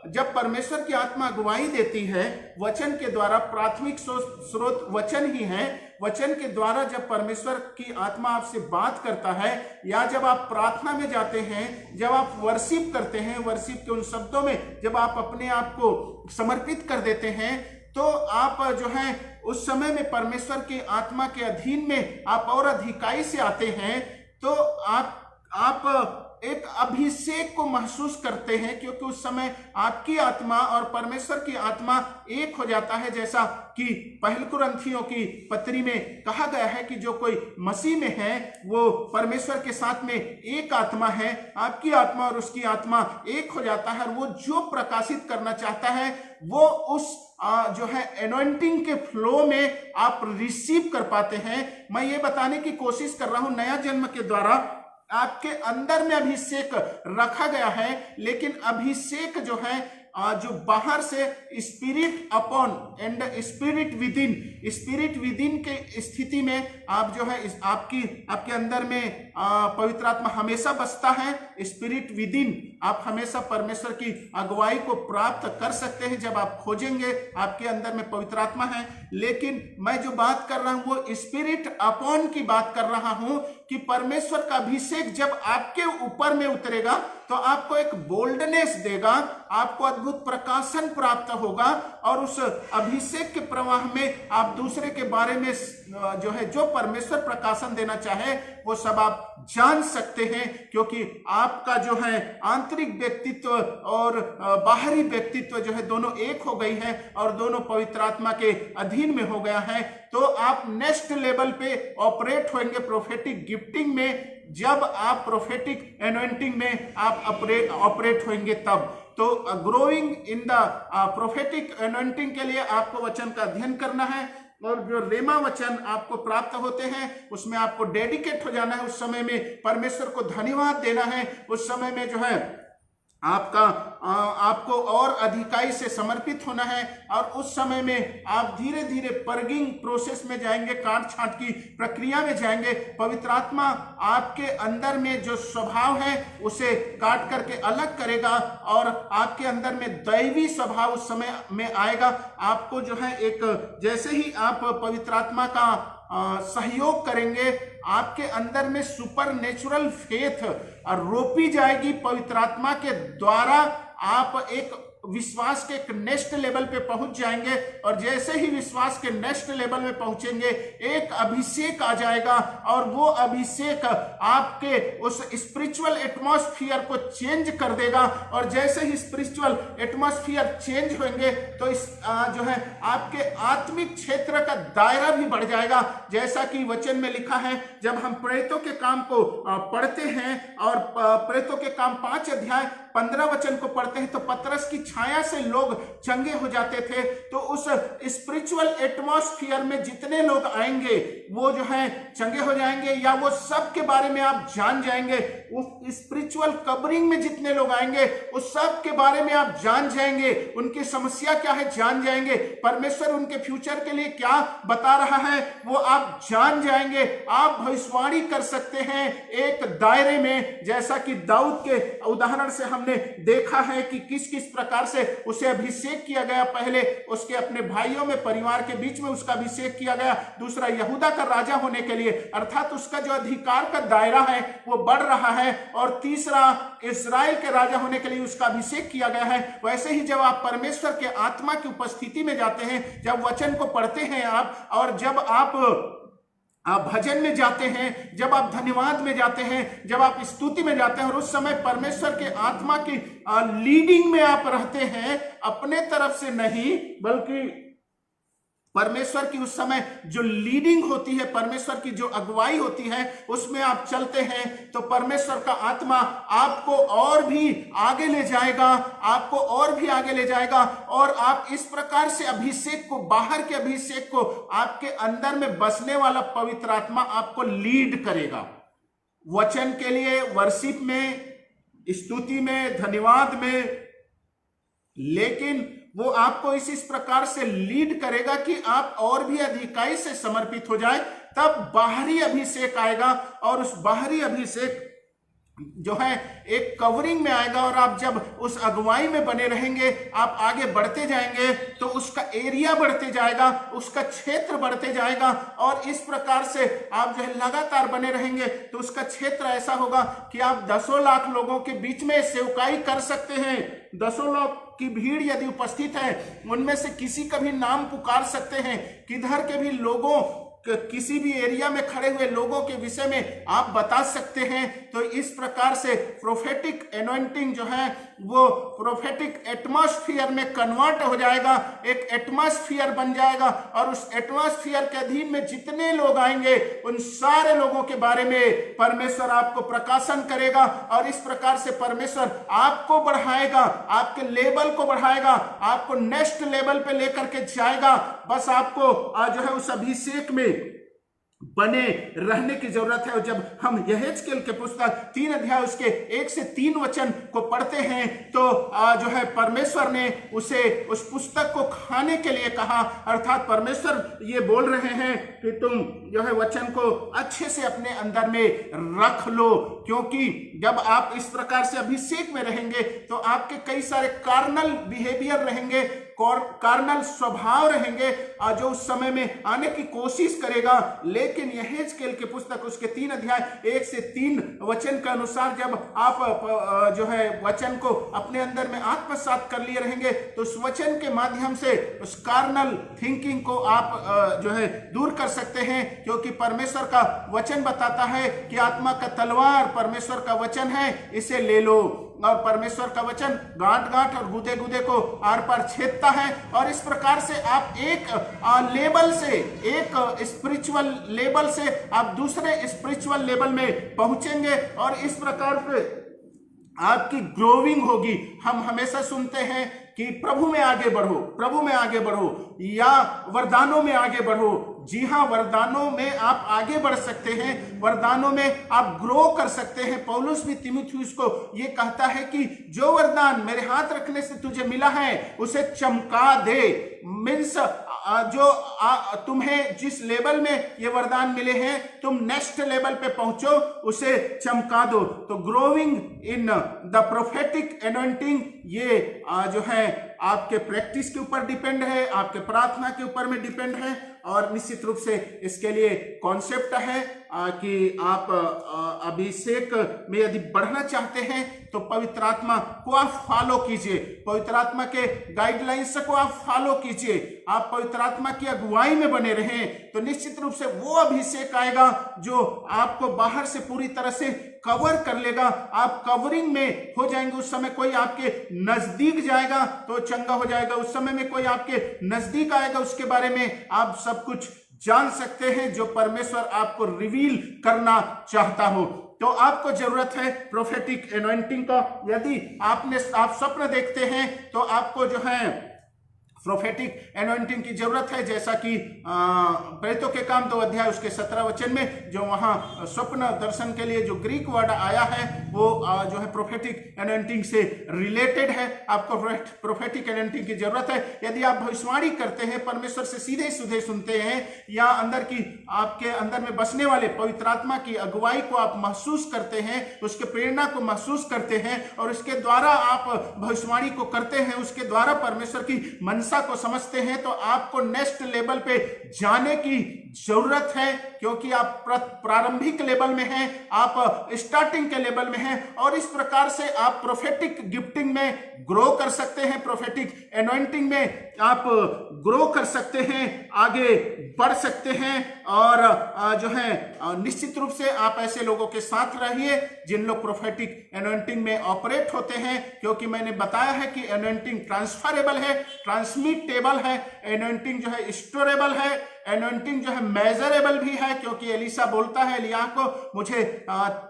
S1: जब परमेश्वर की आत्मा अगुवाई देती है वचन के द्वारा, प्राथमिक स्रोत वचन ही है, वचन के द्वारा जब परमेश्वर की आत्मा आपसे बात करता है, या जब आप प्रार्थना में जाते हैं, जब आप वर्शिप करते हैं, वर्शिप के उन शब्दों में जब आप अपने आप को समर्पित कर देते हैं, तो आप जो है उस समय में परमेश्वर की आत्मा के अधीन में आप और अधिकाई से आते हैं। तो आप एक अभिषेक को महसूस करते हैं, क्योंकि उस समय आपकी आत्मा और परमेश्वर की आत्मा एक हो जाता है। जैसा कि पहल कुरिन्थियों की पत्री में कहा गया है कि जो कोई मसीह में है वो परमेश्वर के साथ में एक आत्मा है। आपकी आत्मा और उसकी आत्मा एक हो जाता है और वो जो प्रकाशित करना चाहता है वो उस जो है एनॉइंटिंग के फ्लो में आप रिसीव कर पाते हैं। मैं ये बताने की कोशिश कर रहा हूं, नया जन्म के द्वारा आपके अंदर में अभिषेक रखा गया है, लेकिन अभिषेक जो है जो बाहर से spirit upon and spirit within के स्थिति में आप जो है आपके अंदर में पवित्र आत्मा हमेशा बसता है। स्पिरिट विदिन आप हमेशा परमेश्वर की अगुवाई को प्राप्त कर सकते हैं जब आप खोजेंगे, आपके अंदर में पवित्र आत्मा है। लेकिन मैं जो बात कर रहा हूं वो स्पिरिट अपॉन की बात कर रहा हूं कि परमेश्वर का अभिषेक जब आपके ऊपर में उतरेगा तो आपको एक बोल्डनेस देगा, आपको अद्भुत प्रकाशन प्राप्त होगा और उस अभिषेक के प्रवाह में आप दूसरे के बारे में जो है जो परमेश्वर प्रकाशन देना चाहे वो सब आप जान सकते हैं, क्योंकि आपका जो है आंतरिक व्यक्तित्व और बाहरी व्यक्तित्व जो है दोनों एक हो गई है और दोनों पवित्र आत्मा के अधीन में हो गया है। तो आप नेक्स्ट लेवल पे ऑपरेट होंगे प्रोफेटिक गिफ्टिंग में, जब आप प्रोफेटिक एनॉइंटिंग में आप ऑपरेट होंगे तब। तो growing in the prophetic anointing के लिए आपको वचन का अध्ययन करना है और जो रेमा वचन आपको प्राप्त होते हैं उसमें आपको डेडिकेट हो जाना है। उस समय में परमेश्वर को धन्यवाद देना है, उस समय में जो है आपको और अधिकाई से समर्पित होना है और उस समय में आप धीरे धीरे पर्गिंग प्रोसेस में जाएंगे, काट छांट की प्रक्रिया में जाएंगे। पवित्र आत्मा आपके अंदर में जो स्वभाव है उसे काट करके अलग करेगा और आपके अंदर में दैवी स्वभाव उस समय में आएगा। आपको जो है एक जैसे ही आप पवित्र आत्मा का सहयोग करेंगे, आपके अंदर में सुपर नेचुरल फेथ रोपी जाएगी पवित्र आत्मा के द्वारा। आप एक विश्वास के एक नेक्स्ट लेवल पे पहुंच जाएंगे और जैसे ही विश्वास के नेक्स्ट लेवल में पहुंचेंगे एक अभिषेक आ जाएगा और वो अभिषेक आपके उस स्पिरिचुअल एटमॉस्फियर को चेंज कर देगा। और जैसे ही स्पिरिचुअल एटमॉस्फियर चेंज होंगे तो इस जो है आपके आत्मिक क्षेत्र का दायरा भी बढ़ जाएगा। जैसा कि वचन में लिखा है, जब हम प्रेतों के काम को पढ़ते हैं और प्रेतों के काम 5 अध्याय 15 वचन को पढ़ते हैं तो पतरस की छाया से लोग चंगे हो जाते थे। तो उस स्पिरिचुअल एटमॉस्फियर में जितने लोग आएंगे वो जो है चंगे हो जाएंगे या वो सब के बारे में आप जान जाएंगे। उस स्पिरिचुअल कवरिंग में जितने लोग आएंगे उस सब के बारे में आप जान जाएंगे, उनकी समस्या क्या है जान जाएंगे, परमेश्वर उनके फ्यूचर के लिए क्या बता रहा है वो आप जान जाएंगे। आप भविष्यवाणी कर सकते हैं एक दायरे में, जैसा कि दाऊद के उदाहरण से हमने देखा है कि किस किस प्रकार से उसे अभिषेक किया गया। पहले उसके अपने भाइयों में परिवार के बीच में उसका अभिषेक किया गया, दूसरा यहूदा का राजा होने के लिए, अर्थात उसका जो अधिकार का दायरा है वो बढ़ रहा है, और तीसरा इस्राएल के राजा होने के लिए उसका अभिषेक किया गया है। वैसे ही जब आप परमेश्वर के आत्मा की उपस्थिति में जाते हैं, जब वचन को पढ़ते हैं आप, और जब आप भजन में जाते हैं, जब आप धन्यवाद में जाते हैं, जब आप स्तुति में जाते हैं और उस समय परमेश्वर के आत्मा की लीडिंग में आप रहते हैं, अपने तरफ से नहीं बल्कि परमेश्वर की उस समय जो लीडिंग होती है, परमेश्वर की जो अगुवाई होती है, उसमें आप चलते हैं तो परमेश्वर का आत्मा आपको और भी आगे ले जाएगा, आपको और भी आगे ले जाएगा, और आप इस प्रकार से अभिषेक को, बाहर के अभिषेक को, आपके अंदर में बसने वाला पवित्र आत्मा आपको लीड करेगा वचन के लिए, वर्शिप में, स्तुति में, धन्यवाद में। लेकिन वो आपको इस प्रकार से लीड करेगा कि आप और भी अधिकाई से समर्पित हो जाए, तब बाहरी अभिषेक आएगा, और उस बाहरी अभिषेक जो है एक कवरिंग में आएगा, और आप जब उस अगुवाई में बने रहेंगे, आप आगे बढ़ते जाएंगे तो उसका एरिया बढ़ते जाएगा, उसका क्षेत्र बढ़ते जाएगा, और इस प्रकार से आप जो है लगातार बने रहेंगे तो उसका क्षेत्र ऐसा होगा कि आप 10 लाख लोगों के बीच में सेवकाई कर सकते हैं। 10 लाख की भीड़ यदि उपस्थित है, उनमें से किसी का भी नाम पुकार सकते हैं, किधर के भी लोगों, किसी भी एरिया में खड़े हुए लोगों के विषय में आप बता सकते हैं। तो इस प्रकार से प्रोफेटिक एनॉइंटिंग जो है वो प्रोफेटिक एटमॉस्फेयर में कन्वर्ट हो जाएगा, एक एटमॉस्फेयर बन जाएगा, और उस एटमॉस्फेयर के अधीन में जितने लोग आएंगे उन सारे लोगों के बारे में परमेश्वर आपको प्रकाशन करेगा, और इस प्रकार से परमेश्वर आपको बढ़ाएगा, आपके लेवल को बढ़ाएगा, आपको नेक्स्ट लेवल पे लेकर के जाएगा। बस आपको जो है उस अभिषेक में बने रहने की जरूरत है। और जब हम यहेजकेल के पुस्तक 3 अध्याय उसके 1 से 3 वचन को पढ़ते हैं तो जो है परमेश्वर ने उसे उस पुस्तक को खाने के लिए कहा, अर्थात परमेश्वर ये बोल रहे हैं कि तुम जो है वचन को अच्छे से अपने अंदर में रख लो, क्योंकि जब आप इस प्रकार से अभिषेक में रहेंगे तो आपके कई सारे कार्नल बिहेवियर रहेंगे, कार्नल स्वभाव रहेंगे जो उस समय में आने की कोशिश करेगा। लेकिन यहेजकेल के पुस्तक उसके 3 अध्याय 1 से 3 वचन के अनुसार जब आप जो है वचन को अपने अंदर में आत्मसात कर लिए रहेंगे तो उस वचन के माध्यम से उस कार्नल थिंकिंग को आप जो है दूर कर सकते हैं, क्योंकि परमेश्वर का वचन बताता है कि आत्मा का तलवार परमेश्वर का वचन है, इसे ले लो। और परमेश्वर का वचन गांठ गांठ और गुदे गुदे को आर पार छेदता है, और इस प्रकार से आप एक लेवल से, एक स्पिरिचुअल लेवल से आप दूसरे स्पिरिचुअल लेवल में पहुंचेंगे, और इस प्रकार से आपकी ग्रोविंग होगी। हम हमेशा सुनते हैं कि प्रभु में आगे बढ़ो, प्रभु में आगे बढ़ो, या वरदानों में आगे बढ़ो। जी हाँ, वरदानों में आप आगे बढ़ सकते हैं, वरदानों में आप ग्रो कर सकते हैं। पौलुस भी तीमुथियुस को ये कहता है कि जो वरदान मेरे हाथ रखने से तुझे मिला है उसे चमका दे। मीन्स जो तुम्हें जिस लेवल में ये वरदान मिले हैं तुम नेक्स्ट लेवल पे पहुंचो, उसे चमका दो। तो growing in the prophetic anointing ये जो है आपके प्रैक्टिस के ऊपर डिपेंड है, आपके प्रार्थना के ऊपर में डिपेंड है, और निश्चित रूप से इसके लिए कॉन्सेप्ट है कि आप अभिषेक में यदि बढ़ना चाहते हैं तो पवित्र आत्मा को आप फॉलो कीजिए, पवित्र आत्मा के गाइडलाइंस को आप फॉलो कीजिए, आप पवित्र आत्मा की अगुवाई में बने रहें, तो निश्चित रूप से वो अभिषेक आएगा जो आपको बाहर से पूरी तरह से कवर कर लेगा। आप कवरिंग में हो जाएंगे। उस समय कोई आपके नजदीक जाएगा तो चंगा हो जाएगा, उस समय में कोई आपके नजदीक आएगा उसके बारे में आप सब कुछ जान सकते हैं जो परमेश्वर आपको रिवील करना चाहता हो। तो आपको जरूरत है प्रोफेटिक एनॉइंटिंग का। यदि आप स्वप्न देखते हैं तो आपको जो है प्रोफेटिक एनॉइंटिंग की जरूरत है, जैसा कि प्रेरितों के काम 2 अध्याय उसके 17 वचन में जो वहां स्वप्न दर्शन के लिए जो ग्रीक वर्ड आया है वो जो है प्रोफेटिक एनॉइंटिंग से रिलेटेड है। आपको प्रोफेटिक एनॉइंटिंग की जरूरत है। यदि आप भविष्यवाणी करते हैं, परमेश्वर से सीधे सीधे सुनते हैं, या अंदर की आपके अंदर में बसने वाले पवित्र आत्मा की अगुवाई को आप महसूस करते हैं, उसके प्रेरणा को महसूस करते हैं, और उसके द्वारा आप भविष्यवाणी को करते हैं, उसके द्वारा परमेश्वर की मनसा को समझते हैं, तो आपको नेक्स्ट लेवल पे जाने की जरूरत है, क्योंकि आप प्रारंभिक लेवल में हैं, आप स्टार्टिंग के लेवल में हैं, और इस प्रकार से आप प्रोफेटिक गिफ्टिंग में ग्रो कर सकते हैं, प्रोफेटिक एनॉइंटिंग में आप ग्रो कर सकते हैं, आगे बढ़ सकते हैं। और जो है निश्चित रूप से आप ऐसे लोगों के साथ रहिए जिन लोग प्रोफेटिक एनॉइंटिंग में ऑपरेट होते हैं, क्योंकि मैंने बताया है कि एनॉइंटिंग ट्रांसफरेबल है, ट्रांसमिटेबल है, एनॉइंटिंग जो है स्टोरेबल है, एनॉइंटिंग जो है मेजरेबल भी है, क्योंकि एलिशा बोलता है एलिय्याह को, मुझे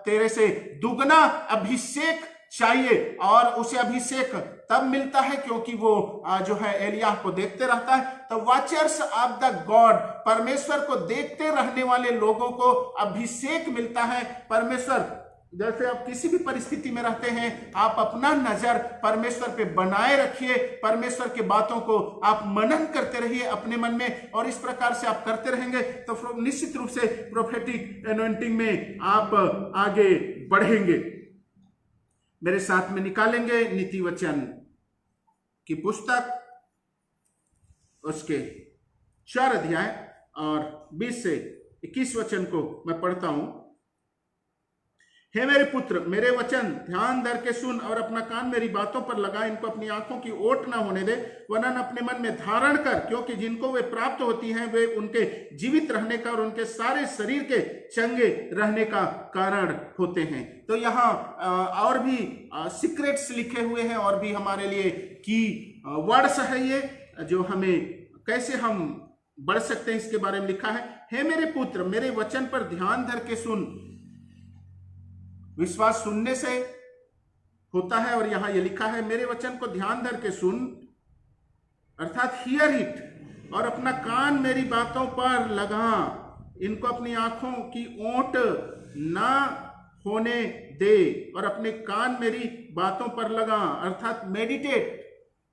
S1: तेरे से दुगना अभिषेक चाहिए, और उसे अभिषेक तब मिलता है क्योंकि वो जो है एलिय्याह को देखते रहता है। तो वॉचर्स ऑफ द गॉड, परमेश्वर को देखते रहने वाले लोगों को अभिषेक मिलता है। परमेश्वर, जैसे आप किसी भी परिस्थिति में रहते हैं, आप अपना नजर परमेश्वर पे बनाए रखिए, परमेश्वर की बातों को आप मनन करते रहिए अपने मन में, और इस प्रकार से आप करते रहेंगे तो निश्चित रूप से प्रोफेटिक एनॉइंटिंग में आप आगे बढ़ेंगे। मेरे साथ में निकालेंगे नीति वचन की पुस्तक, उसके 4 अध्याय और 20 से 21 वचन को मैं पढ़ता हूं। हे मेरे पुत्र, मेरे वचन ध्यान धर के सुन और अपना कान मेरी बातों पर लगा, इनको अपनी आंखों की ओट ना होने दे, वरन अपने मन में धारण कर, क्योंकि जिनको वे प्राप्त होती हैं वे उनके जीवित रहने का और उनके सारे शरीर के चंगे रहने का कारण होते हैं। तो यहाँ और भी सीक्रेट्स लिखे हुए हैं, और भी हमारे लिए की वर्ड्स है ये, जो हमें कैसे हम बढ़ सकते हैं इसके बारे में लिखा है। हे मेरे पुत्र, मेरे वचन पर ध्यान धर के सुन। विश्वास सुनने से होता है, और यहां ये लिखा है मेरे वचन को ध्यान धर के सुन, अर्थात हियर इट, और अपना कान मेरी बातों पर लगा, इनको अपनी आंखों की ओट ना होने दे, और अपने कान मेरी बातों पर लगा, अर्थात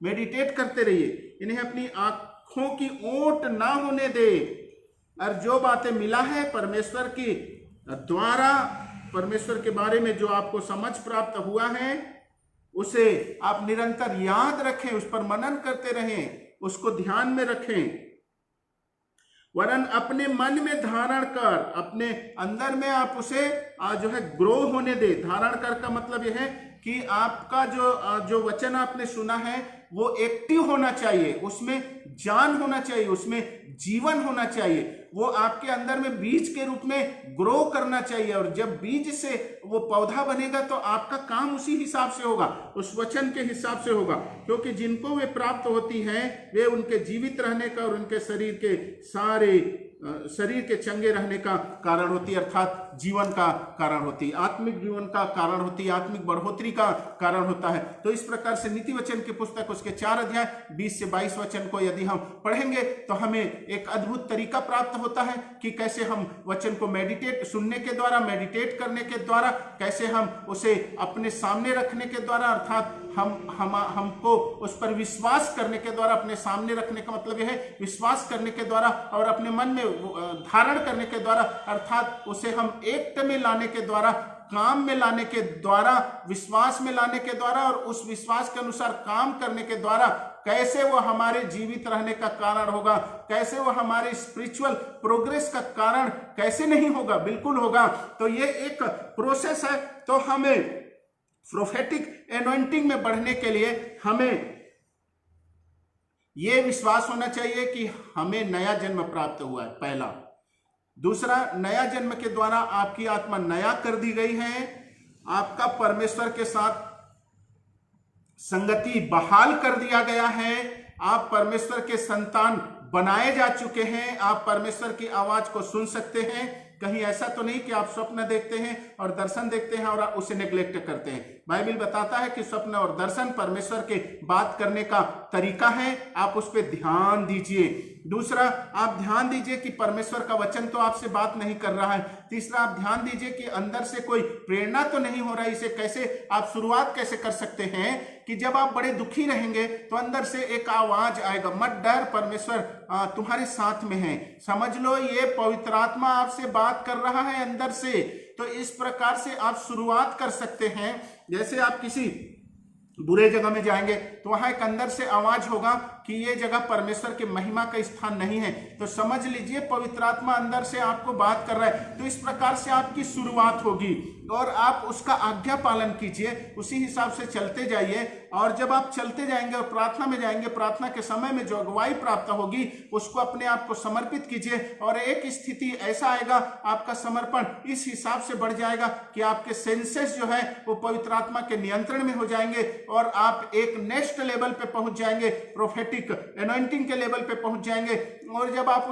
S1: मेडिटेट करते रहिए, इन्हें अपनी आंखों की ओट ना होने दे। और जो बातें मिला है परमेश्वर की द्वारा, परमेश्वर के बारे में जो आपको समझ प्राप्त हुआ है, उसे आप निरंतर याद रखें, उस पर मनन करते रहें, उसको ध्यान में रखें, वरन अपने मन में धारण कर, अपने अंदर में आप उसे जो है ग्रो होने दे। धारण कर का मतलब यह है कि आपका जो वचन आपने सुना है वो एक्टिव होना चाहिए, उसमें जान होना चाहिए, उसमें जीवन होना चाहिए, वो आपके अंदर में बीज के रूप में ग्रो करना चाहिए। और जब बीज से वो पौधा बनेगा तो आपका काम उसी हिसाब से होगा, उस वचन के हिसाब से होगा, क्योंकि जिनको वे प्राप्त होती हैं वे उनके जीवित रहने का और उनके शरीर के चंगे रहने का कारण होती है, अर्थात जीवन का कारण होती है, आत्मिक जीवन का कारण होती है, आत्मिक बढ़ोतरी का कारण होता है। तो इस प्रकार से नीति वचन की पुस्तक उसके 4 अध्याय 20 से 22 वचन को यदि हम पढ़ेंगे तो हमें एक अद्भुत तरीका प्राप्त होता है कि कैसे हम वचन को सुनने के द्वारा, मेडिटेट करने के द्वारा, कैसे हम उसे अपने सामने रखने के द्वारा, अर्थात हमको उस पर विश्वास करने के द्वारा, अपने सामने रखने का मतलब यह है विश्वास करने के द्वारा, और अपने मन में धारण करने के द्वारा, अर्थात उसे हम एक्ट में लाने के द्वारा, काम में लाने के द्वारा, विश्वास में लाने के द्वारा, और उस विश्वास के अनुसार काम करने के द्वारा कैसे वो हमारे जीवित रहने का कारण होगा, कैसे वो हमारे स्पिरिचुअल प्रोग्रेस का कारण कैसे नहीं होगा, बिल्कुल होगा। तो ये एक प्रोसेस है। तो हमें प्रोफेटिक एनॉइंटिंग में बढ़ने के लिए हमें यह विश्वास होना चाहिए कि हमें नया जन्म प्राप्त हुआ है, पहला। दूसरा, नया जन्म के द्वारा आपकी आत्मा नया कर दी गई है, आपका परमेश्वर के साथ संगति बहाल कर दिया गया है, आप परमेश्वर के संतान बनाए जा चुके हैं, आप परमेश्वर की आवाज को सुन सकते हैं। कहीं ऐसा तो नहीं कि आप स्वप्न देखते हैं और दर्शन देखते हैं और उसे नेग्लेक्ट करते हैं। बाइबल बताता है कि स्वप्न और दर्शन परमेश्वर के बात करने का तरीका है, आप उस पर ध्यान दीजिए। दूसरा, आप ध्यान दीजिए कि परमेश्वर का वचन तो आपसे बात नहीं कर रहा है। तीसरा, आप ध्यान दीजिए कि अंदर से कोई प्रेरणा तो नहीं हो रहा है। इसे कैसे आप शुरुआत कैसे कर सकते हैं कि जब आप बड़े दुखी रहेंगे तो अंदर से एक आवाज आएगा, मत डर, परमेश्वर तुम्हारे साथ में है। समझ लो ये पवित्र आत्मा आपसे बात कर रहा है अंदर से। तो इस प्रकार से आप शुरुआत कर सकते हैं। जैसे आप किसी बुरे जगह में जाएंगे तो वहां एक अंदर से आवाज होगा कि ये जगह परमेश्वर के महिमा का स्थान नहीं है, तो समझ लीजिए पवित्र आत्मा अंदर से आपको बात कर रहा है। तो इस प्रकार से आपकी शुरुआत होगी और आप उसका आज्ञा पालन कीजिए, उसी हिसाब से चलते जाइए। और जब आप चलते जाएंगे और प्रार्थना में जाएंगे, प्रार्थना के समय में जो अगुवाई प्राप्त होगी उसको अपने आप को समर्पित कीजिए। और एक स्थिति ऐसा आएगा, आपका समर्पण इस हिसाब से बढ़ जाएगा कि आपके सेंसेस जो है वो पवित्र आत्मा के नियंत्रण में हो जाएंगे और आप एक नेक्स्ट लेवल पे पहुंच जाएंगे, प्रोफेटिक एनॉइंटिंग के लेवल पे पहुंच जाएंगे। और जब आप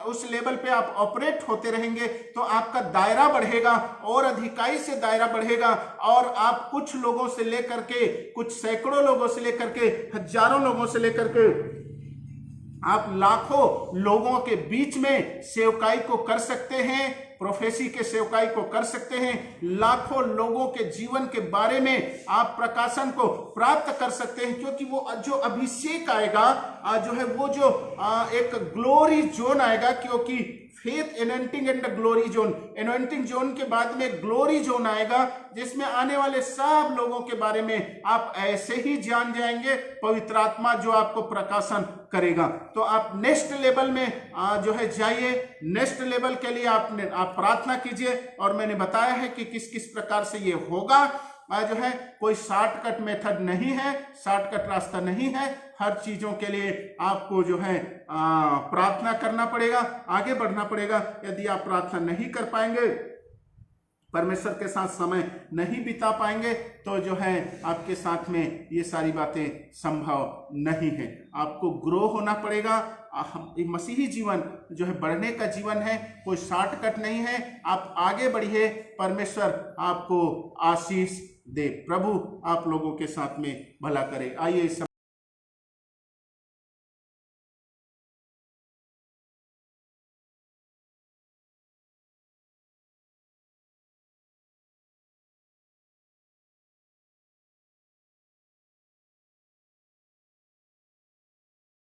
S1: उस लेवल पे आप ऑपरेट होते रहेंगे तो आपका दायरा बढ़ेगा और अधिकाई से दायरा बढ़ेगा, और आप कुछ लोगों से लेकर के, कुछ सैकड़ों लोगों से लेकर के, हजारों लोगों से लेकर के आप लाखों लोगों के बीच में सेवकाई को कर सकते हैं, प्रोफेसी के सेवकाई को कर सकते हैं। लाखों लोगों के जीवन के बारे में आप प्रकाशन को प्राप्त कर सकते हैं, क्योंकि वो जो अभिषेक आएगा जो है वो जो एक ग्लोरी जोन आएगा, क्योंकि faith anointing and glory zone, anointing zone के बाद में ग्लोरी जोन आएगा जिसमें आने वाले सब लोगों के बारे में आप ऐसे ही जान जाएंगे, पवित्र आत्मा जो आपको प्रकाशन करेगा। तो आप नेक्स्ट लेवल में जो है जाइए, नेक्स्ट लेवल के लिए आप प्रार्थना कीजिए। और मैंने बताया है कि किस किस प्रकार से ये होगा। जो है कोई शॉर्टकट मेथड नहीं है, शॉर्टकट रास्ता नहीं है। हर चीजों के लिए आपको जो है प्रार्थना करना पड़ेगा, आगे बढ़ना पड़ेगा। यदि आप प्रार्थना नहीं कर पाएंगे, परमेश्वर के साथ समय नहीं बिता पाएंगे, तो जो है आपके साथ में ये सारी बातें संभव नहीं है। आपको ग्रो होना पड़ेगा। मसीही जीवन जो है बढ़ने का जीवन है, कोई शॉर्टकट नहीं है। आप आगे बढ़िए, परमेश्वर आपको आशीष दे। प्रभु आप लोगों के साथ में भला करे। आइए